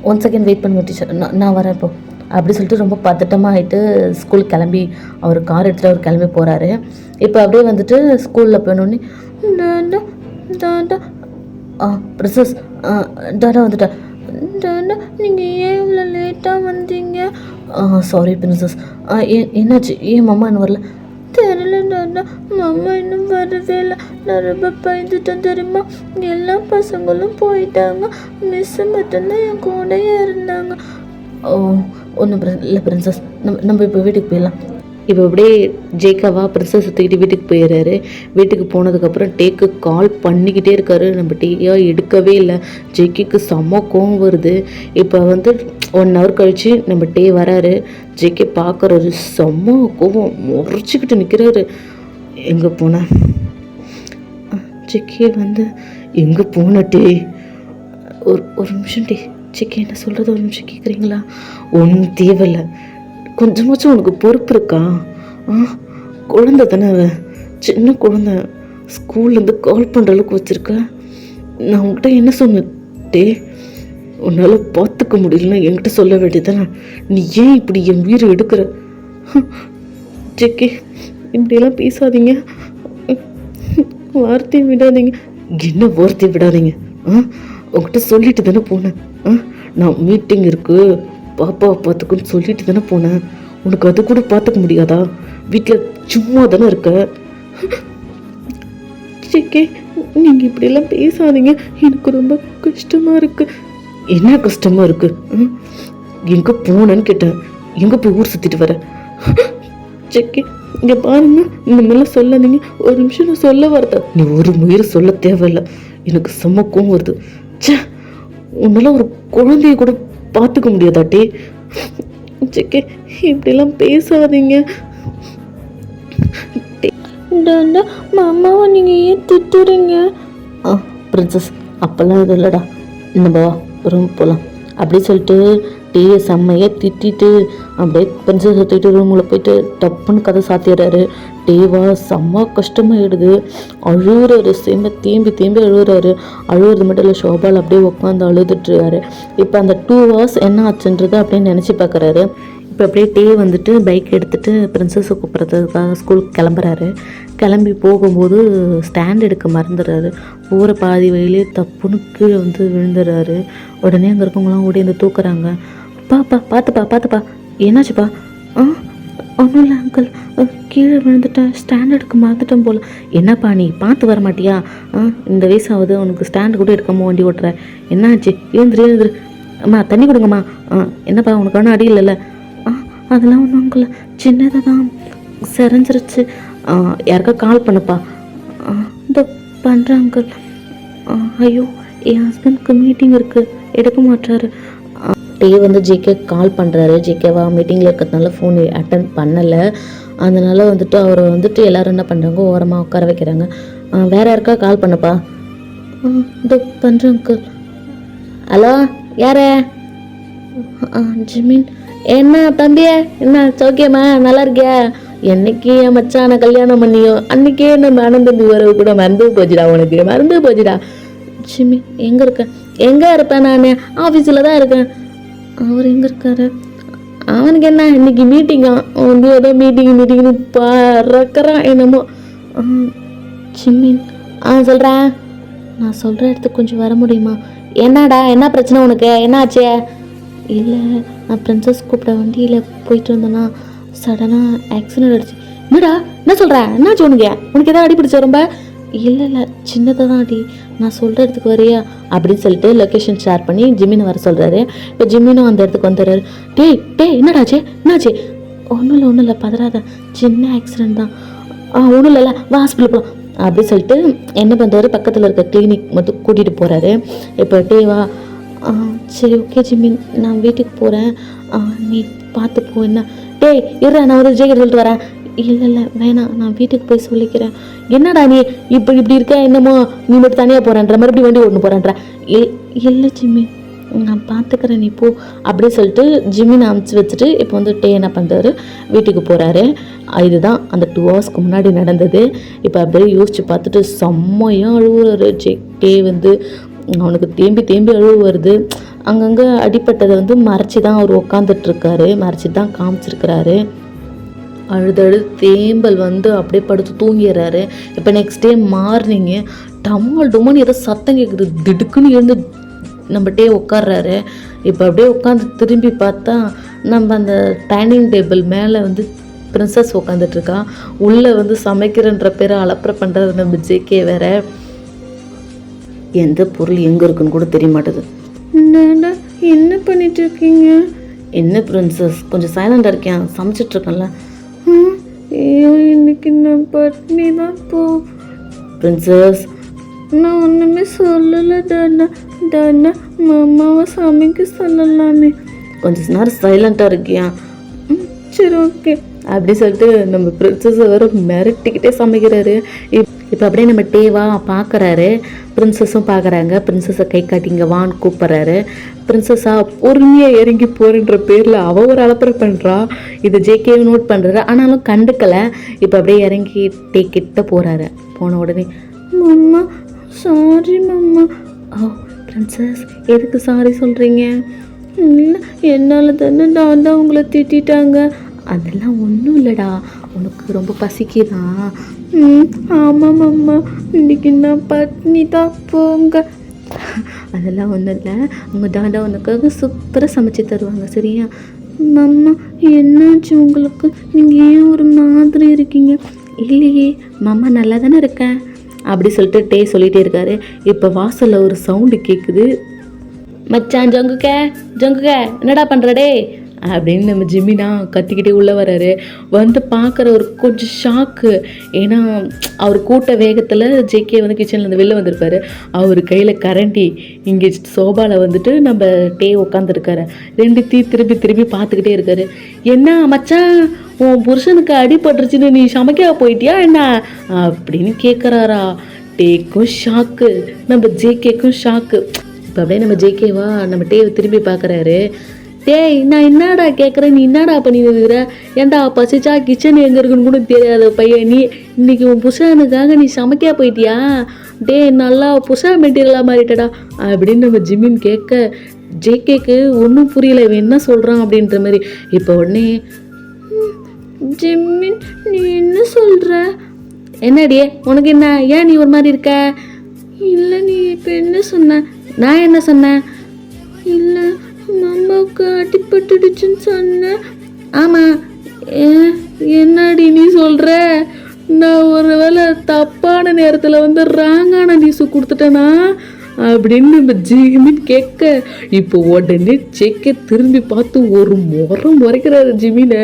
1 second wait பண்ணுங்க டீச்சர், நான் வரேன் இப்போ அப்படி சொல்லிட்டு ரொம்ப பதட்டமாக ஆகிட்டு ஸ்கூலுக்கு கிளம்பி அவர் கார் எடுத்துகிட்டு அவர் கிளம்பி போகிறாரு. இப்போ அப்படியே வந்துட்டு ஸ்கூலில் போனோடனே டாடா பிரின்சஸ், டாடா வந்துட்டா. டாடா, நீங்கள் ஏன் இவ்வளோ லேட்டாக வந்தீங்க? Sorry princess. என்னாச்சு? ஏன் மாமா இன்னும் வரல? தெரியல டாடா, மாமா இன்னும் வரவே இல்லை. நான் ரொம்ப பயந்துட்டேன் தெரியுமா. எல்லா பசங்களும் போயிட்டாங்க, மிஸ்ஸு மட்டும்தான் என் கூடயே இருந்தாங்க. ஓ, ஒன்றும் இல்லை பிரின்சஸ், நம்ம இப்போ வீட்டுக்கு போயிடலாம். இப்போ அப்படியே ஜேக்காவா பிரின்சஸ் தூக்கிட்டு வீட்டுக்கு போயிடுறாரு. வீட்டுக்கு போனதுக்கப்புறம் டேக்கு கால் பண்ணிக்கிட்டே இருக்காரு. நம்ம டேயா எடுக்கவே இல்லை. ஜேக்கிக்கு செம்ம கோவம் வருது. இப்போ வந்து 1 hour கழித்து நம்ம டே வராரு. ஜேகே பார்க்குறாரு, செம்ம கோவம் முறைச்சிக்கிட்டு நிற்கிறாரு. எங்கே போன ஜேகே வந்து எங்கே போன டே? ஒரு நிமிஷம் டே. ஜேகே என்ன சொல்கிறது, ஒரு நிமிஷம் கேட்குறீங்களா? ஒன்றும் தேவையில்லை, கொஞ்சமாச்சும் உனக்கு பொறுப்பு இருக்கா? குழந்தை தானே, சின்ன குழந்தை, ஸ்கூல்லேருந்து கால் பண்ணுற அளவுக்கு வச்சுருக்க. நான் உங்ககிட்ட என்ன சொன்னே? உன்னால் பார்த்துக்க முடியலன்னா என்கிட்ட சொல்ல வேண்டியதானே. நீ ஏன் இப்படி என் உயிரை எடுக்கிற? ஜேகே, இப்படியெல்லாம் பேசாதீங்க, வார்த்தையை விடாதீங்க. என்ன வார்த்தையை விடாதீங்க? உங்ககிட்ட சொல்லிட்டு தானே போனேன். நான் மீட்டிங் இருக்குது, பாப்பாவை பார்த்துக்குன்னு சொல்லிட்டு தானே போனேன். உனக்கு அது கூட பார்த்துக்க முடியாதா? வீட்டில் சும்மா தானே இருக்க. ஜேகே, நீங்கள் இப்படியெல்லாம் பேசாதீங்க, எனக்கு ரொம்ப கஷ்டமாக இருக்குது. என்ன கஷ்டமாக இருக்குது? எங்கே போனேன்னு கேட்டேன். எங்கே போய் ஊர் சுற்றிட்டு வர? ஜேகே, இங்கே பாருங்க, இந்த மாதிரிலாம் சொல்லாதீங்க. ஒரு நிமிஷம் நான் சொல்ல வரத. நீ ஒரு முயற்சி சொல்ல தேவையில்லை, எனக்கு செம்ம கோவம் வருது. சே, உன்னால ஒரு குழந்தைய கூட பார்த்துக்க முடியாதாட்டே? ஜேகே, இப்படிலாம் பேசாதீங்க. மாமாவை நீங்கள் ஏன் திட்டுறீங்க? பிரின்சஸ், அப்பெல்லாம் இது இல்லைடா, நம்ம ரூம் போகலாம் அப்படி சொல்லிட்டு டீயை செம்மையாக திட்டிட்டு அப்படியே பிரின்சஸ் தூக்கிட்டு ரூமில் போயிட்டு டப்புன்னு கதை சாத்திடுறாரு. டேவா செம்ம கஷ்டமாயிடுது, அழுகுறாரு, தேம்பி அழுகுறாரு. அழுகுறது மட்டும் இல்லை, ஷோபால் அப்படியே உட்காந்து அழுதுட்டுருக்காரு. இப்போ அந்த 2 hours என்ன ஆச்சுன்றது அப்படின்னு நினச்சி பார்க்குறாரு. இப்போ அப்படியே டே வந்துட்டு பைக் எடுத்துகிட்டு பிரின்சஸை கூப்பிட்றதுக்காக ஸ்கூலுக்கு கிளம்புறாரு. கிளம்பி போகும்போது ஸ்டாண்ட் எடுக்க மறந்துடுறாரு. போகிற பாதி வழியிலே தப்புன்னு கீழே வந்து விழுந்துடுறாரு. உடனே அங்கே இருக்கவங்களாம் ஓடி வந்து தூக்குறாங்க. பார்த்துப்பா, என்னாச்சுப்பா? ஒன்றும் இல்லை அங்கிள், கீழே விழுந்துட்டேன், ஸ்டாண்ட் எடுக்க மறந்துட்டேன் போல். என்னப்பா நீ பார்த்து வர மாட்டியா? இந்த வயசாவது உனக்கு ஸ்டாண்டு கூட எடுக்காமல் வண்டி ஓட்டுற, என்னாச்சு? எழுந்துரு. அம்மா தண்ணி கொடுங்கம்மா. என்னப்பா உனக்கு ஒன்றும் அடி இல்லைல்ல? அதெல்லாம் ஒன்றும் அங்கிள், சின்னதாக தான் செரைஞ்சிருச்சு. யாருக்கா கால் பண்ணுப்பா. இந்த பண்ணுறேன் அங்கிள். ஐயோ, என் ஹஸ்பண்ட்க்கு மீட்டிங் இருக்குது, எடுக்க மாட்டாரு. டே வந்து ஜேகே கால் பண்ணுறாரு. ஜேகேவா மீட்டிங்கில் இருக்கிறதுனால ஃபோன் அட்டன் பண்ணலை. அதனால் வந்துட்டு அவரை வந்துட்டு எல்லோரும் என்ன பண்ணுறாங்க, ஓரமாக உட்கார வைக்கிறாங்க. வேறு யாருக்கா கால் பண்ணப்பா. இதோ பண்ணுறேன் அங்கிள். ஹலோ, யாரே? ஜிமின். என்ன தம்பியா, என்ன சௌக்கியமா, நல்லா இருக்கியா? என்னைக்கு என் மச்சான கல்யாணம் பண்ணியோ அன்றைக்கே நம்ம அனந்தம்பி வரவு கூட மறந்து போச்சுடா. ஜிமி, எங்கே இருக்க? எங்கே இருப்பேன் நான்? ஆஃபீஸில் தான் இருக்கேன். அவர் எங்கே இருக்காரு? அவனுக்கு என்ன, இன்னைக்கு மீட்டிங்கா, வந்து ஏதோ மீட்டிங்னு பறக்கிறான் என்னமோ. ஜிம்மின், சொல்கிறேன். நான் சொல்கிற இடத்துக்கு கொஞ்சம் வர முடியுமா? என்னடா, என்ன பிரச்சனை உனக்கு? என்ன ஆச்சே? இல்லை, நான் பிரின்சஸ் கூப்பிட வண்டியில் போயிட்டு இருந்தேன்னா சடனாக ஆக்சிடென்ட் ஆகிடுச்சு. என்னடா, என்ன சொல்கிற? என்னாச்சு உனக்கு? எதாவது அடி பிடிச்ச ரொம்ப? இல்லை சின்னதாக தான் அடி. நான் சொல்கிற இடத்துக்கு வரியா அப்படின்னு சொல்லிட்டு லொக்கேஷன் ஷேர் பண்ணி ஜிம்மினை வர சொல்கிறாரு. இப்போ ஜிம்மினும் அந்த இடத்துக்கு வந்துடுறாரு. டேய் என்னாச்சு என்னாச்சு? ஒன்றும் இல்லை பதறாத, சின்ன ஆக்சிடென்ட் தான். ஒன்றும் இல்லைல்ல, வா ஹாஸ்பிட்டல் போகலாம் அப்படின்னு சொல்லிட்டு என்ன பண்ணுறாரு, பக்கத்தில் இருக்க கிளினிக் மட்டும் கூட்டிகிட்டு போகிறாரு. இப்போ வா. சரி ஓகே ஜிம்மின், நான் வீட்டுக்கு போகிறேன், நீ பார்த்து போ. என்ன இருடா, நான் வந்து ஜெயிக்கிற சொல்லிட்டு வரேன். இல்லை வேணாம், நான் வீட்டுக்கு போய் சொல்லிக்கிறேன். என்னடா நீ இப்படி இருக்க, என்னமோ நீ மட்டும் தனியாக போகிறேன்ற, மறுபடியும் வண்டி ஓடணும் போகிறேன்ற. இல்லை ஜிம்மின், நான் பார்த்துக்கிறேன், நீ போ அப்படின்னு சொல்லிட்டு ஜிம்மினை அமுச்சு வச்சுட்டு இப்போ வந்து என்ன பண்ணுறாரு, வீட்டுக்கு போகிறாரு. இதுதான் அந்த 2 ஹவர்ஸ்க்கு முன்னாடி நடந்தது. இப்போ அப்படியே யோசித்து பார்த்துட்டு செம்மையாக அழுவுறாரு. வந்து அவனுக்கு தேம்பி அழுவு வருது. அங்கங்கே அடிப்பட்டதை வந்து மறைச்சி தான் அவர் உட்காந்துட்ருக்காரு, மறைச்சி தான் காமிச்சிருக்கிறாரு. அழுதழு தேம்பல் வந்து அப்படியே படுத்து தூங்கிடுறாரு. இப்போ நெக்ஸ்ட் டே மார்னிங்கு டமால் ஏதோ சத்தம் கேட்குது. திடுக்குன்னு எழுந்து நம்ம உட்கார்றாரு. இப்போ அப்படியே உட்காந்து திரும்பி பார்த்தா நம்ம அந்த டைனிங் டேபிள் மேலே வந்து பிரின்சஸ் உட்காந்துட்ருக்கா. உள்ளே வந்து சமைக்கிறன்ற பேரை அலப்பற பண்ணுறது நம்ம ஜேகே வேற. எந்த பொருள் எங்கே இருக்குன்னு கூட தெரிய மாட்டேது. என்ன பண்ணிட்டு இருக்கீங்க? என்ன பிரின்சஸ், கொஞ்சம் சைலண்டாக இருக்கேன், சமைச்சிட்ருக்கேன்ல. ஐயோ இன்னைக்கு நான் பட்னி தான் போ. பிரின்சஸ், நான் ஒன்றுமே சொல்லலை டானா. மாமாவை சமைக்க சொல்லலாமே. கொஞ்சம் நேரம் சைலண்டாக இருக்கியா? சரி ஓகே அப்படி சொல்லிட்டு நம்ம பிரின்சஸை வேற மிரட்டிக்கிட்டே சமைக்கிறாரு. இப்போ அப்படியே நம்ம டேவா பார்க்குறாரு, பிரின்சஸும் பார்க்குறாங்க. பிரின்சஸை கை காட்டிங்க வான்னு கூப்பிட்றாரு. பிரின்சஸா பொறுமையாக இறங்கி போகிறன்ற பேரில் அவள் ஒரு அலப்பறை பண்ணுறா. இதை ஜேகே நோட் பண்ணுறாரு, ஆனாலும் கண்டுக்கலை. இப்போ அப்படியே இறங்கி கிட்ட போகிறாரு. போன உடனே மம்மா சாரி மம்மா. பிரின்சஸ் எதுக்கு சாரி சொல்கிறீங்க? இல்லை என்னால் தானே டாடா உங்களை திட்டாங்க. அதெல்லாம் ஒன்றும் இல்லைடா, உனக்கு ரொம்ப பசிக்குதான். ஆமாம் அம்மா, இன்னைக்கு நான் பட்னி தான் போங்க. அதெல்லாம் ஒன்றும் இல்லை, உங்கள் டாடா உனக்காக சூப்பராக சமைச்சு தருவாங்க சரியா? மம்மா என்னாச்சு உங்களுக்கு? நீங்கள் ஏன் ஒரு மாதிரி இருக்கீங்க? இல்லையே மாமா நல்லா தானே இருக்கேன் அப்படி சொல்லிட்டு சொல்லிகிட்டே இருக்காரு. இப்போ வாசலில் ஒரு சவுண்டு கேட்குது. மச்சான் ஜங்குக்க என்னடா பண்ணுறடே அப்படின்னு நம்ம ஜிம்மினா கத்திக்கிட்டே உள்ளே வர்றாரு. வந்து பார்க்குற ஒரு கொஞ்சம் ஷாக்கு. ஏன்னா அவர் கூட்ட வேகத்தில் ஜேகே வந்து கிச்சன்லேருந்து வெளில வந்திருப்பாரு. அவர் கையில் கரண்டி இங்கே சோபாவில் வந்துட்டு நம்ம உட்காந்துருக்காரு. திரும்பி பார்த்துக்கிட்டே இருக்காரு. என்ன மச்சான் உன் புருஷனுக்கு அடிபட்டுருச்சுன்னு நீ சமைக்க போயிட்டியா என்ன அப்படின்னு கேட்குறாரா. டேக்கும் ஷாக்கு, நம்ம ஜேகேக்கும் ஷாக்கு. இப்போ அப்படியே நம்ம ஜேகேவா நம்ம திரும்பி பார்க்குறாரு. நான் என்னடா கேட்குறேன், நீ என்னடா பண்ணிடுற? ஏன்டா பசிச்சா கிச்சன் எங்கே இருக்குன்னு கூட தெரியாத பையன் நீ. இன்னைக்கு உன் புருஷனுக்காக நீ சமைக்க போயிட்டியா? நல்லா புருஷ மெட்டீரியலாக மாறிட்டடா அப்படின்னு நம்ம ஜிம்மின் கேட்க ஜேகேக்கு ஒன்றும் புரியல, இவன் என்ன சொல்கிறான் அப்படின்ற மாதிரி. இப்போ உடனே ஜிம்மின் நீ என்ன சொல்கிற? என்னடியே உனக்கு என்ன, ஏன் நீ ஒரு மாதிரி இருக்க? இல்லை நீ இப்போ என்ன சொன்ன? நான் என்ன சொன்னேன்? இல்லை மாமாவுக்கு அடிபட்டுடுச்சுன்னு சொன்னேன். ஆமாம் என்னடி நீ சொல்கிற? நான் ஒரு வேளை தப்பான நேரத்தில் வந்து ராங்கான நியூஸு கொடுத்துட்டேனா அப்படின்னு நம்ம ஜிமின் கேட்க இப்போ உடனே செக்க திரும்பி பார்த்து ஒரு முறைக்கிறாரு ஜிமினை.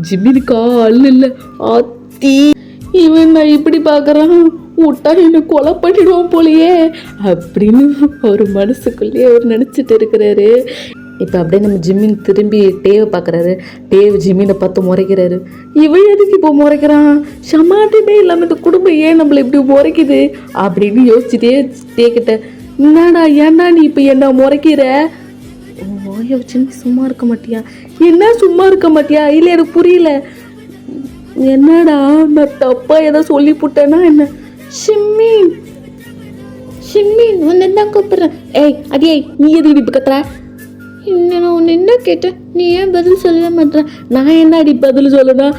ஜிமினுக்கு ஆள் இல்லை, ஆத்தி இவன் நான் இப்படி பார்க்குறான், விட்டா என்னை கொலை பண்ணிடுவோம் போலையே அப்படின்னு ஒரு மனசுக்குள்ளேயே அவர் நினச்சிட்டு இருக்கிறாரு. இப்போ அப்படியே நம்ம ஜிம்மின் திரும்பி பார்க்குறாரு. ஜிம்மினை பார்த்து முறைக்கிறாரு. இவன் எதுக்கு இப்போ முறைக்கிறான்? சமாதமே இல்லாமல் இந்த குடும்பம் ஏன் நம்மளை இப்படி முறைக்குது அப்படின்னு யோசிச்சுட்டே கிட்ட என்னடா ஏன்டா நீ இப்போ என்ன முறைக்கிற? ஓய வச்சுன்னு சும்மா இருக்க மாட்டியா? என்ன சும்மா இருக்க மாட்டியா? இல்லை எனக்கு புரியல. என்னடா நான் தப்பா ஏதோ சொல்லி போட்டேன்னா என்ன? ஷிம்மின் உன்னை தான் கூப்பிட்றேன். அடியே நீ எதுக்கு இப்போ கத்துற? நான் உன்னை என்ன கேட்டேன், நீ ஏன் பதில் சொல்லவே மாட்டேன்? நான் என்ன அடி பதில் சொல்லணும்?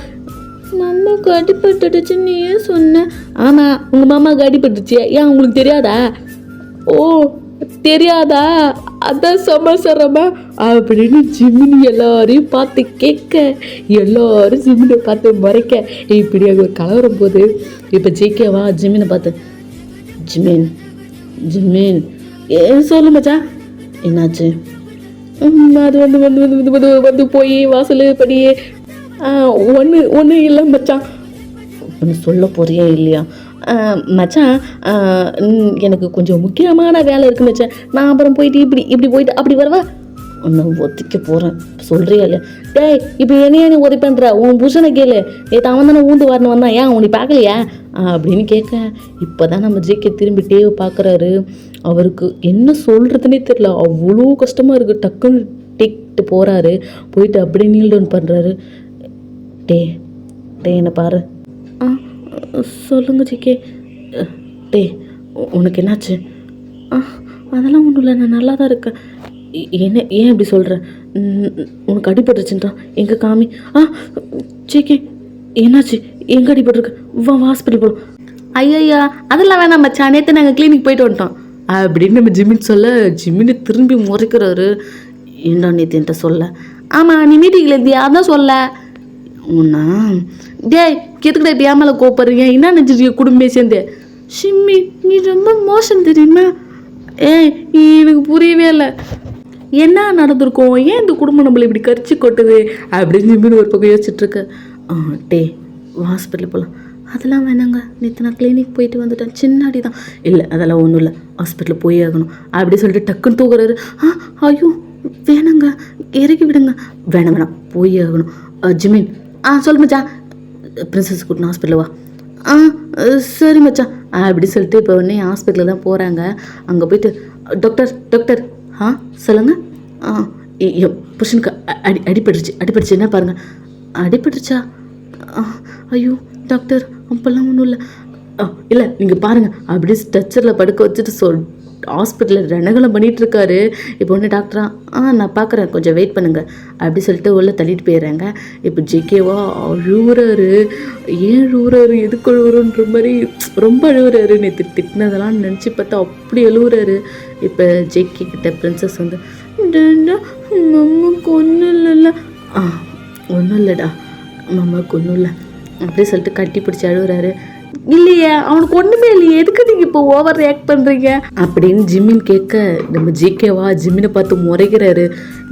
மாமாவுக்கு அடிபட்டுடுச்சு நீ ஏன் சொன்ன? ஆமாம் உங்கள் மாமாவுக்கு அடிபட்டுச்சு, ஏன் உங்களுக்கு தெரியாதா? ஓ தெரியாதா, அதான் சமாசாரமா அப்படின்னு ஜிமினி எல்லாரையும் பார்த்து கேட்க, எல்லாரும் ஜிமினை பார்த்து முறைக்க இப்படி அங்கே கலவரும் போது இப்போ ஜேகேவா ஜிமினை பார்த்து ஜிமின் ஜிமின் சொல்லு மச்சான், என்னாச்சு? அது வந்து வந்து வந்து வந்து வந்து வந்து போய் வாசல் படியே ஒன்று இல்லை மச்சான். ஒன்று சொல்ல போறியா இல்லையா? மச்சான், எனக்கு கொஞ்சம் முக்கியமான வேலை இருக்குது மச்சான். நான் அப்புறம் போயிட்டு இப்படி இப்படி போயிட்டு அப்படி வரவா? ஒன்று ஒத்திக்க போகிறேன், சொல்கிறியா இல்லையா? டேய், இப்போ என்னையா நீ உதவி பண்ணுற? உன் புருஷனை கேளு. அவன் தானே ஊந்து வரணும் வந்தான், ஏன் உனக்கு பார்க்கலையா அப்படின்னு கேட்க. இப்போ தான் நம்ம ஜேகே திரும்பி டேவை பார்க்குறாரு. அவருக்கு என்ன சொல்கிறதுனே தெரியல, அவ்வளோ கஷ்டமாக இருக்குது. டக்குன்னு டேக்கிட்டு போகிறாரு. போயிட்டு அப்படியே நீல் டவுன் பண்ணுறாரு. டே என்னை பாரு. சொல்லுங்க ஜேகே. டே, உனக்கு என்னாச்சு? அதெல்லாம் ஒன்றும் இல்லை, நான் நல்லா தான் இருக்கேன். என்ன, ஏன் இப்படி சொல்கிற? உனக்கு அடிபட்டுருச்சுன்றா, எங்கே காமி? ஜேகே என்னாச்சு? எங்கே அடிபட்டுருக்கு? வா ஹாஸ்பிட்டல் போகலாம். ஐயா அதெல்லாம் வேணாம் மச்சான், நேற்று நாங்கள் கிளினிக் போயிட்டு வந்துட்டோம் அப்படின்னு நம்ம ஜிமின் சொல்ல, ஜிமின்னு திரும்பி முறைக்கிறாரு. ஏண்டா நேற்று என்கிட்ட சொல்ல? ஆமாம், நீ மீட்டிங்கில் இருந்தியா, அதான் சொல்ல. உன்னா டேய், எதுக்குடா இப்படி ஏமால கோப்படுறீங்க? என்ன நினச்சிருக்கீங்க குடும்பமே சேர்ந்து? ஷிம்மி, நீ ரொம்ப மோசம் தெரியுமா? எனக்கு புரியவே இல்லை. என்ன நடந்திருக்கோம்? ஏன் இந்த குடும்பம் நம்மளை இப்படி கரிச்சு கொட்டுது அப்படின்னு ஜிமின் ஒரு பக்கம் யோசிச்சுட்ருக்கு. டே ஹாஸ்பிட்டல் போகலாம். அதெல்லாம் வேணாங்க, நேற்று நான் கிளினிக் போயிட்டு வந்துட்டேன், சின்னாடி தான். இல்லை அதெல்லாம் ஒன்றும் இல்லை, ஹாஸ்பிட்டலில் போய் ஆகணும் அப்படி சொல்லிட்டு டக்குன்னு தூக்குறாரு. ஐயோ வேணாங்க, இறக்கி விடுங்க. வேணாம் போய் ஆகணும். ஜிமின் சொல் மச்சான். பிரின்சஸ் கூட்டின ஹாஸ்பிட்டல் வா. சரி மச்சான் அப்படி சொல்லிட்டு இப்போ உடனே ஹாஸ்பிட்டலில் தான் போகிறாங்க. அங்கே போயிட்டு டாக்டர் சொல்லுங்கள். புருஷனுக்கு அடிபட்டுருச்சு என்ன பாருங்கள். அடிபட்டுருச்சா? ஐயோ டாக்டர், அப்போல்லாம் ஒன்றும் இல்லை நீங்கள் பாருங்கள் அப்படி ஸ்ட்ரெச்சரில் படுக்க வச்சுட்டு ஹாஸ்பிட்டலில் ரணகலம் பண்ணிகிட்ருக்காரு. இப்போ ஒன்று டாக்டரா? நான் பார்க்குறேன், கொஞ்சம் வெயிட் பண்ணுங்கள் அப்படி சொல்லிட்டு உள்ளே தள்ளிட்டு போயிடுறாங்க. இப்போ ஜேகேவா அழுவுறாரு. ஏன் அழுவுறாரு, எதுக்கு அழுவுறன்ற மாதிரி ரொம்ப அழுவுறாரு. நேற்று திட்டினதெல்லாம் நினச்சி பார்த்தா அப்படி அழுவுறாரு. இப்போ ஜேகே கிட்ட பிரின்சஸ் வந்து மம்மாக்கு ஒன்றும் இல்லைல்ல. ஒன்றும் இல்லைடா, மம்மாக்கு ஒன்றும் இல்லை அப்படி சொல்லிட்டு கட்டி பிடிச்சி அழுகுறாரு. இல்லையே, அவனுக்கு ஒன்றுமே இல்லையே, எதுக்கு நீங்கள் இப்போ ஓவர் ரியாக்ட் பண்ணுறீங்க அப்படின்னு ஜிமின் கேட்க, நம்ம ஜேகேவா ஜிமினை பார்த்து முறைக்கிறாரு.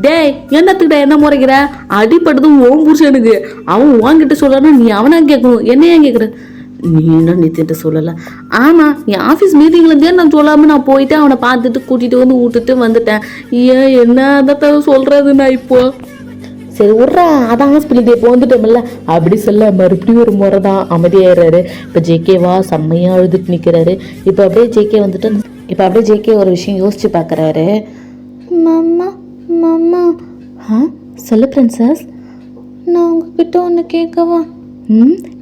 டேய் என்னத்துக்கிட்ட என்ன முறைக்கிற? அடிப்பட்டதும் ஓம் புருஷனுக்கு, அவன் வாங்கிட்டு சொல்லனா நீ அவனா கேட்கணும், என்ன ஏன் கேட்குற? நீ என்ன நித்திட்ட சொல்லலை? ஆமாம், என் ஆஃபீஸ் மீட்டிங்லேருந்தே நான் சொல்லாமல் நான் போயிட்டு அவனை பார்த்துட்டு கூட்டிகிட்டு வந்து விட்டுட்டு வந்துட்டேன். ஏன் என்ன அதை சொல்கிறது நான் இப்போது? சரி விட்றா, அதான் ஹாஸ்பிட்டல் இப்போ வந்துட்டோம்ல அப்படி சொல்ல மறுபடியும் ஒரு முறை தான் அமைதியாகிறாரு. இப்போ ஜேகேவா செம்மையாக அழுதுட்டு நிற்கிறாரு. இப்போ அப்படியே ஜேகே ஒரு விஷயம் யோசிச்சு பார்க்குறாரு. மாமா சொல்லு பிரின்சஸ். நான் உங்ககிட்ட ஒன்று கேட்கவா?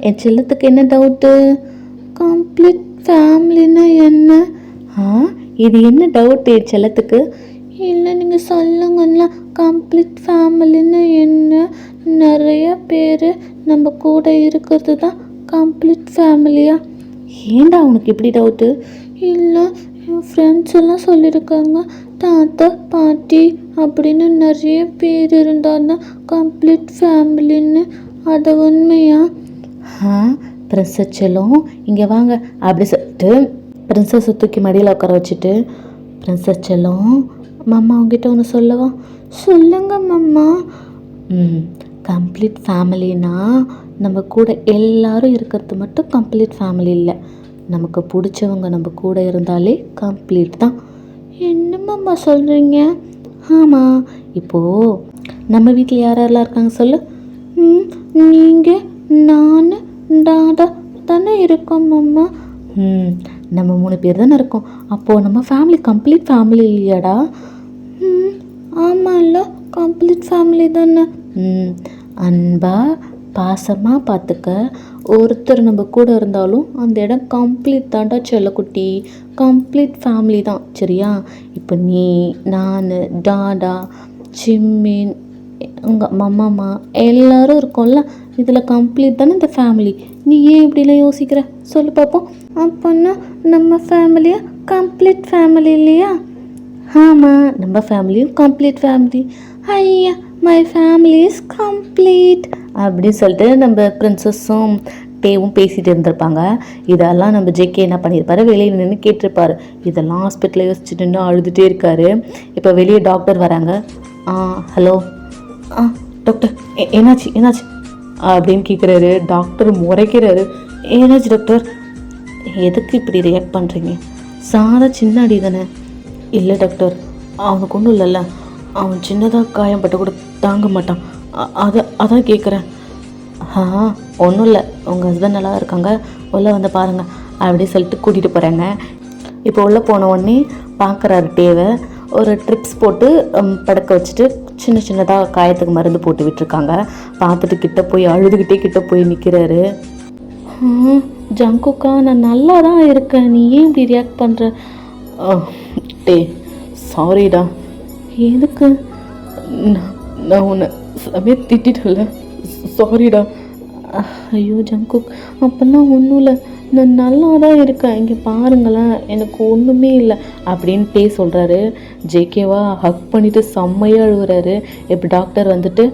என் செல்லத்துக்கு என்ன டவுட்டு? கம்ப்ளீட் ஃபேமிலின்னா என்ன? இது என்ன டவுட்டு என் செல்லத்துக்கு? இல்லை நீங்கள் சொல்லுங்கண்ணா, கம்ப்ளீட் ஃபேமிலின்னு என்ன? நிறைய பேர் நம்ம கூட இருக்கிறது தான் கம்ப்ளீட் ஃபேமிலியா? ஏண்டா உனக்கு இப்படி டவுட்டு? இல்லை, என் ஃப்ரெண்ட்ஸ் எல்லாம் சொல்லியிருக்காங்க, தாத்தா பாட்டி அப்படின்னு நிறைய பேர் இருந்தால் தான் கம்ப்ளீட் ஃபேமிலின்னு. அது உண்மையா? பிரின்சஸ் செல்லம் இங்கே வாங்க அப்படி சொல்லிட்டு பிரின்சஸை தூக்கி மடியில் உட்கார வச்சுட்டு, பிரின்சஸ் செல்லம் மாமா அவங்ககிட்ட ஒன்று சொல்லவா? சொல்லுங்க மாமா. கம்ப்ளீட் ஃபேமிலினா நம்ம கூட எல்லாரும் இருக்கிறது மட்டும் கம்ப்ளீட் ஃபேமிலி இல்லை, நமக்கு பிடிச்சவங்க நம்ம கூட இருந்தாலே கம்ப்ளீட் தான். என்ன மாமா சொல்கிறீங்க? ஆமாம், இப்போது நம்ம வீட்டில் யாரெல்லாம் இருக்காங்க சொல்லு? நீங்கள், நான், டாடா தானே இருக்கோம் மாமா. நம்ம 3 பேர் தானே இருக்கோம். அப்போது நம்ம ஃபேமிலி கம்ப்ளீட் ஃபேமிலி இல்லையாடா? ஆமாம்ல, கம்ப்ளீட் ஃபேமிலி தானே. அன்பாக பாசமாக பார்த்துக்க ஒருத்தர் நம்ம கூட இருந்தாலும் அந்த இடம் கம்ப்ளீட் தாண்டா செல்லக்குட்டி, கம்ப்ளீட் ஃபேமிலி தான் சரியா? இப்போ நீ, நான், டாடா, சிம்மின், உங்கள் மம்மாமா எல்லோரும் இருக்கோம்ல, இதில் கம்ப்ளீட் தானே இந்த ஃபேமிலி. நீ ஏன் இப்படிலாம் யோசிக்கிற சொல்லு பார்ப்போம். அப்போன்னா நம்ம ஃபேமிலியா கம்ப்ளீட் ஃபேமிலி இல்லையா? ஆமாம், நம்ம ஃபேமிலியும் கம்ப்ளீட் ஃபேமிலி. ஐயா, மை ஃபேமிலி இஸ் கம்ப்ளீட் அப்படி சொல்லிட்டு நம்ம பிரின்சஸும் டேவும் பேசிகிட்டு இருந்திருப்பாங்க. இதெல்லாம் நம்ம ஜேகே என்ன பண்ணியிருப்பாரு, வெளியே நின்று கேட்டிருப்பாரு. இதெல்லாம் ஹாஸ்பிட்டலில் யோசிச்சுட்டு நின்று அழுதுகிட்டே இருக்காரு. இப்போ வெளியே டாக்டர் வராங்க. ஹலோ டாக்டர், என்னாச்சு என்னாச்சு அப்படின்னு கேட்குறாரு. டாக்டர் முறைக்கிறாரு. என்னாச்சு டாக்டர், எதுக்கு இப்படி ரியாக்ட் பண்ணுறீங்க? சாதா சின்ன அடி தானே. இல்லை டாக்டர், அவனுக்கு ஒன்றும் இல்லைல்ல, அவன் சின்னதாக காயம்பட்ட கூட தாங்க மாட்டான், அதான் கேட்குறேன். ஒன்றும் இல்லை, உங்கள் ஹஸ்பண்ட் நல்லா இருக்காங்க, உள்ளே வந்து பாருங்கள் அப்படி சொல்லிட்டு கூட்டிகிட்டு போகிறாங்க. இப்போ உள்ளே போன உடனே பார்க்குறாரு டேவை. ஒரு ட்ரிப்ஸ் போட்டு படுக்க வச்சுட்டு சின்ன சின்னதாக காயத்துக்கு மருந்து போட்டு விட்டுருக்காங்க. பார்த்துட்டு கிட்ட போய் அழுதுகிட்டே கிட்ட போய் நிற்கிறாரு. ஜங்குக்கா, நான் நல்லா தான் இருக்கேன், நீ ஏன் இப்படி ரியாக்ட் பண்ணுற? டே சாரிடா. எதுக்கு? நான் உன்னை சமயம் திட்டிட்டல, சாரிடா. ஐயோ ஜங்குக், அப்போல்லாம் ஒன்றும் இல்லை, நான் நல்லா தான் இருக்கேன், இங்கே பாருங்களேன், எனக்கு ஒன்றுமே இல்லை அப்படின்னு சொல்கிறாரு. ஜேகேவா ஹக் பண்ணிவிட்டு செம்மையாக அழுகுறாரு. இப்போ டாக்டர் வந்துட்டு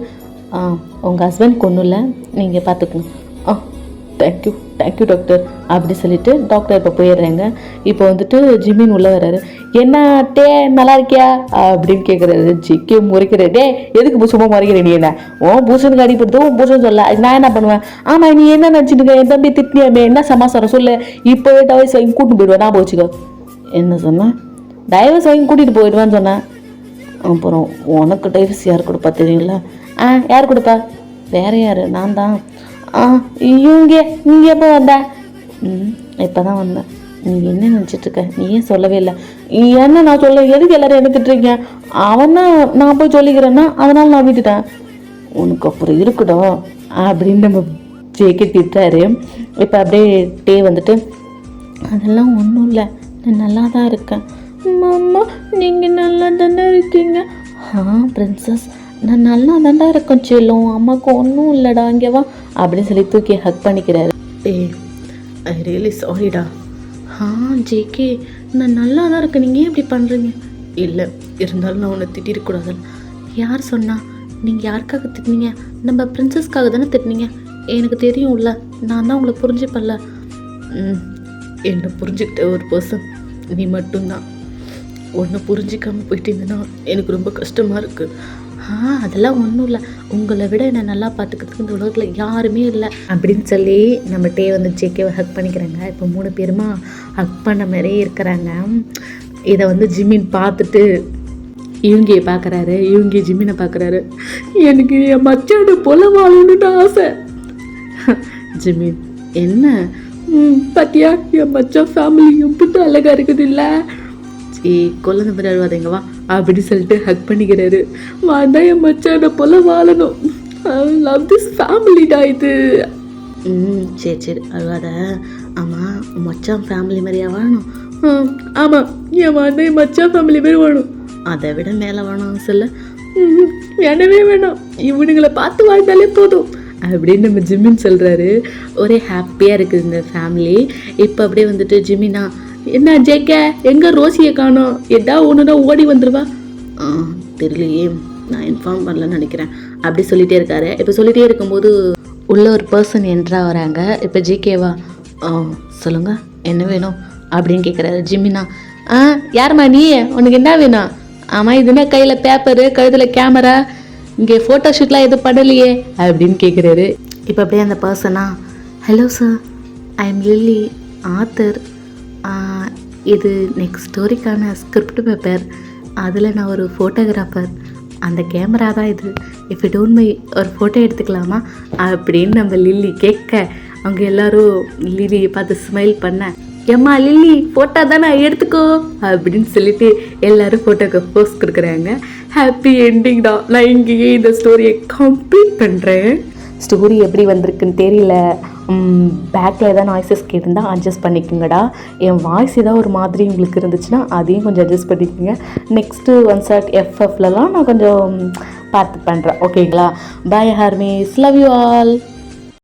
உங்கள் ஹஸ்பண்ட் ஒன்றும் இல்லை, நீங்கள் பார்த்துக்கணும். தேங்க்யூ டாக்டர் அப்படி சொல்லிட்டு டாக்டர் இப்போ போயிடுறாங்க. இப்போ வந்துட்டு ஜிமின் உள்ளே வர்றாரு. என்ன டே நல்லா இருக்கியா அப்படின்னு கேட்குறாரு. ஜிக்கே முறைக்கிறாரு. டே எதுக்கு சும்மா முறைக்கிற நீ? என்ன பூசனுக்கு அடிப்படுத்து பூசன் சொல்ல, நான் என்ன பண்ணுவேன்? ஆமாம், நீ என்ன நினச்சிட்டு என் தம்பி திட்டினியாமே, என்ன சமாசாரம் சொல்லு, இப்போவே டைவர்ஸ் வாங்கி கூட்டிட்டு போயிடுவேன், நான் போச்சுக்கோ. என்ன சொன்னேன்? டைவர்ஸ் வாங்கி கூட்டிகிட்டு போயிடுவேன்னு சொன்னேன். அப்புறம் உனக்கு டைவர்ஸ் யார் கொடுப்பா தெரியுங்களா? யார் கொடுப்பா? வேற யார்? நான் தான். இங்கே எப்போ வந்த? இப்போ தான் வந்தேன். நீ என்ன நினச்சிட்ருக்க? நீ ஏன் சொல்லவே இல்லை? என்ன நான் சொல்ல, எதுக்கு எல்லோரும் எடுத்துட்ருக்கீங்க? அவன் தான் நான் போய் சொல்லிக்கிறேன்னா அதனால் நான் விட்டுட்டேன். உனக்கு அப்புறம் இருக்கட்டும் அப்படின்னு நம்ம ஜேகே திட்டாரு. இப்போ அப்படியே டே வந்துட்டு அதெல்லாம் ஒன்றும் இல்லை, நான் நல்லா தான் இருக்கேன். மாமா நீங்கள் நல்லா தானே இருக்கீங்க? பிரின்சஸ், நான் நல்லா தாண்டா இருக்கேன் செல்லும், அம்மாவுக்கு ஒன்றும் இல்லைடா, இங்கே வா அப்படின்னு சொல்லி தூக்கி ஹக் பண்ணிக்கிறாரு. ஐ ரியலி சாரிடா. ஜேகே, நான் நல்லா தான் இருக்கேன், நீங்கள் ஏன் இப்படி பண்ணுறீங்க? இல்லை, இருந்தாலும் நான் உன்னை திட்டிருக்கூடாது. யார் சொன்னா? நீங்கள் யாருக்காக திட்டினீங்க? நம்ம பிரின்சஸ்க்காக தானே திட்டினீங்க. எனக்கு தெரியும்ல, நான் தான் உங்களை புரிஞ்சுப்பல்ல. என்னை புரிஞ்சுக்கிட்ட ஒரு பர்சன் நீ மட்டும்தான். ஒன்று புரிஞ்சிக்காமல் போயிட்டீங்கன்னா எனக்கு ரொம்ப கஷ்டமாக இருக்குது. அதெல்லாம் ஒன்றும் இல்லை, உங்களை விட என்னை நல்லா பார்த்துக்கிறதுக்கு இந்த உலகத்தில் யாருமே இல்லை அப்படின்னு சொல்லி நம்ம டே வந்து ஜேகேவை ஹக் பண்ணிக்கிறாங்க. இப்போ 3 பேருமா ஹக் பண்ண மாதிரியே இருக்கிறாங்க. இதை வந்து ஜிமின் பார்த்துட்டு இவங்க பார்க்குறாரு, இவங்க ஜிமினை பார்க்குறாரு. எனக்கு என் மச்சான போல வாழணும்னு ஆசை. ஜிமின், என்ன பாத்தியா என் மச்சான் ஃபேமிலி எப்படி அழகாக இருக்குது இல்லை? கொல்ல மாதிரி அழுவாதீங்க வா அப்படி சொல்லிட்டு ஹக் பண்ணிக்கிறாரு. வாண்டா என் மச்சான போல வாழணும், லவ் திஸ் ஃபேமிலிடா இது. சரி அழுவாத. ஆமாம், மச்சான் ஃபேமிலி மாதிரியா வாழணும்? ஆமாம், என் வாண்டா என் மச்சான் ஃபேமிலி மாதிரி வாழணும், அதை விட மேலே வேணும் சொல்ல. வேணவே வேணாம், இவனுங்களை பார்த்து வாழ்ந்தாலே போதும் அப்படின்னு நம்ம ஜிமின் சொல்கிறாரு. ஒரே ஹாப்பியாக இருக்குது இந்த ஃபேமிலி. இப்போ அப்படியே வந்துட்டு ஜிமினா, என்ன ஜேகே எங்கே ரோசியை காணோம், எதா ஒன்றுனா ஓடி வந்துடுவா? தெரியலையே, நான் இன்ஃபார்ம் பண்ணலன்னு நினைக்கிறேன் அப்படி சொல்லிகிட்டே இருக்காரு. இப்போ சொல்லிகிட்டே இருக்கும்போது உள்ள ஒரு பர்சன் என்ட்ரா வராங்க. இப்போ ஜேகேவா, சொல்லுங்கள் என்ன வேணும் அப்படின்னு கேட்குறாரு. ஜிமினா, யாரும்மா நீ, உனக்கு என்ன வேணும்? ஆமாம், இதுனா கையில் பேப்பரு, கழுத்தில் கேமரா, இங்கே ஃபோட்டோ ஷூட்லாம் எதுவும் பண்ணலையே அப்படின்னு கேட்குறாரு. இப்போ அப்படியே அந்த பர்சனா, hello sir, I am Lilly, author. இது நெக்ஸ்ட் ஸ்டோரிக்கான ஸ்கிரிப்ட் பேப்பர், அதில் நான் ஒரு ஃபோட்டோகிராஃபர், அந்த கேமரா தான் இது, இஃப் யூ டோன்ட் மை ஒரு ஃபோட்டோ எடுத்துக்கலாமா அப்படின்னு நம்ம லில்லி கேட்க, அவங்க எல்லோரும் லில்லியை பார்த்து ஸ்மைல் பண்ண, ஏம்மா லில்லி ஃபோட்டோ தானே எடுத்துக்கோ அப்படின்னு சொல்லிட்டு எல்லோரும் ஃபோட்டோக்கு போஸ்ட் கொடுக்குறாங்க. ஹாப்பி என்டிங் தான். நான் இங்கேயே இந்த ஸ்டோரியை கம்ப்ளீட் பண்ணுறேன். ஸ்டோரி எப்படி வந்திருக்குன்னு தெரியல, பேக்கில் ஏதாவது நாய்ஸஸ் கேட்டிருந்தால் அட்ஜஸ்ட் பண்ணிக்கோங்கடா. என் வாய்ஸ் ஏதாவது ஒரு மாதிரி உங்களுக்கு இருந்துச்சுன்னா அதையும் கொஞ்சம் அட்ஜஸ்ட் பண்ணிக்கோங்க. நெக்ஸ்ட்டு ஒன்ஸ் எஃப்எஃப்லலாம் நான் கொஞ்சம் பார்த்து பண்ணுறேன், ஓகேங்களா? பாய் ஹார்மிஸ், லவ் யூ ஆல்.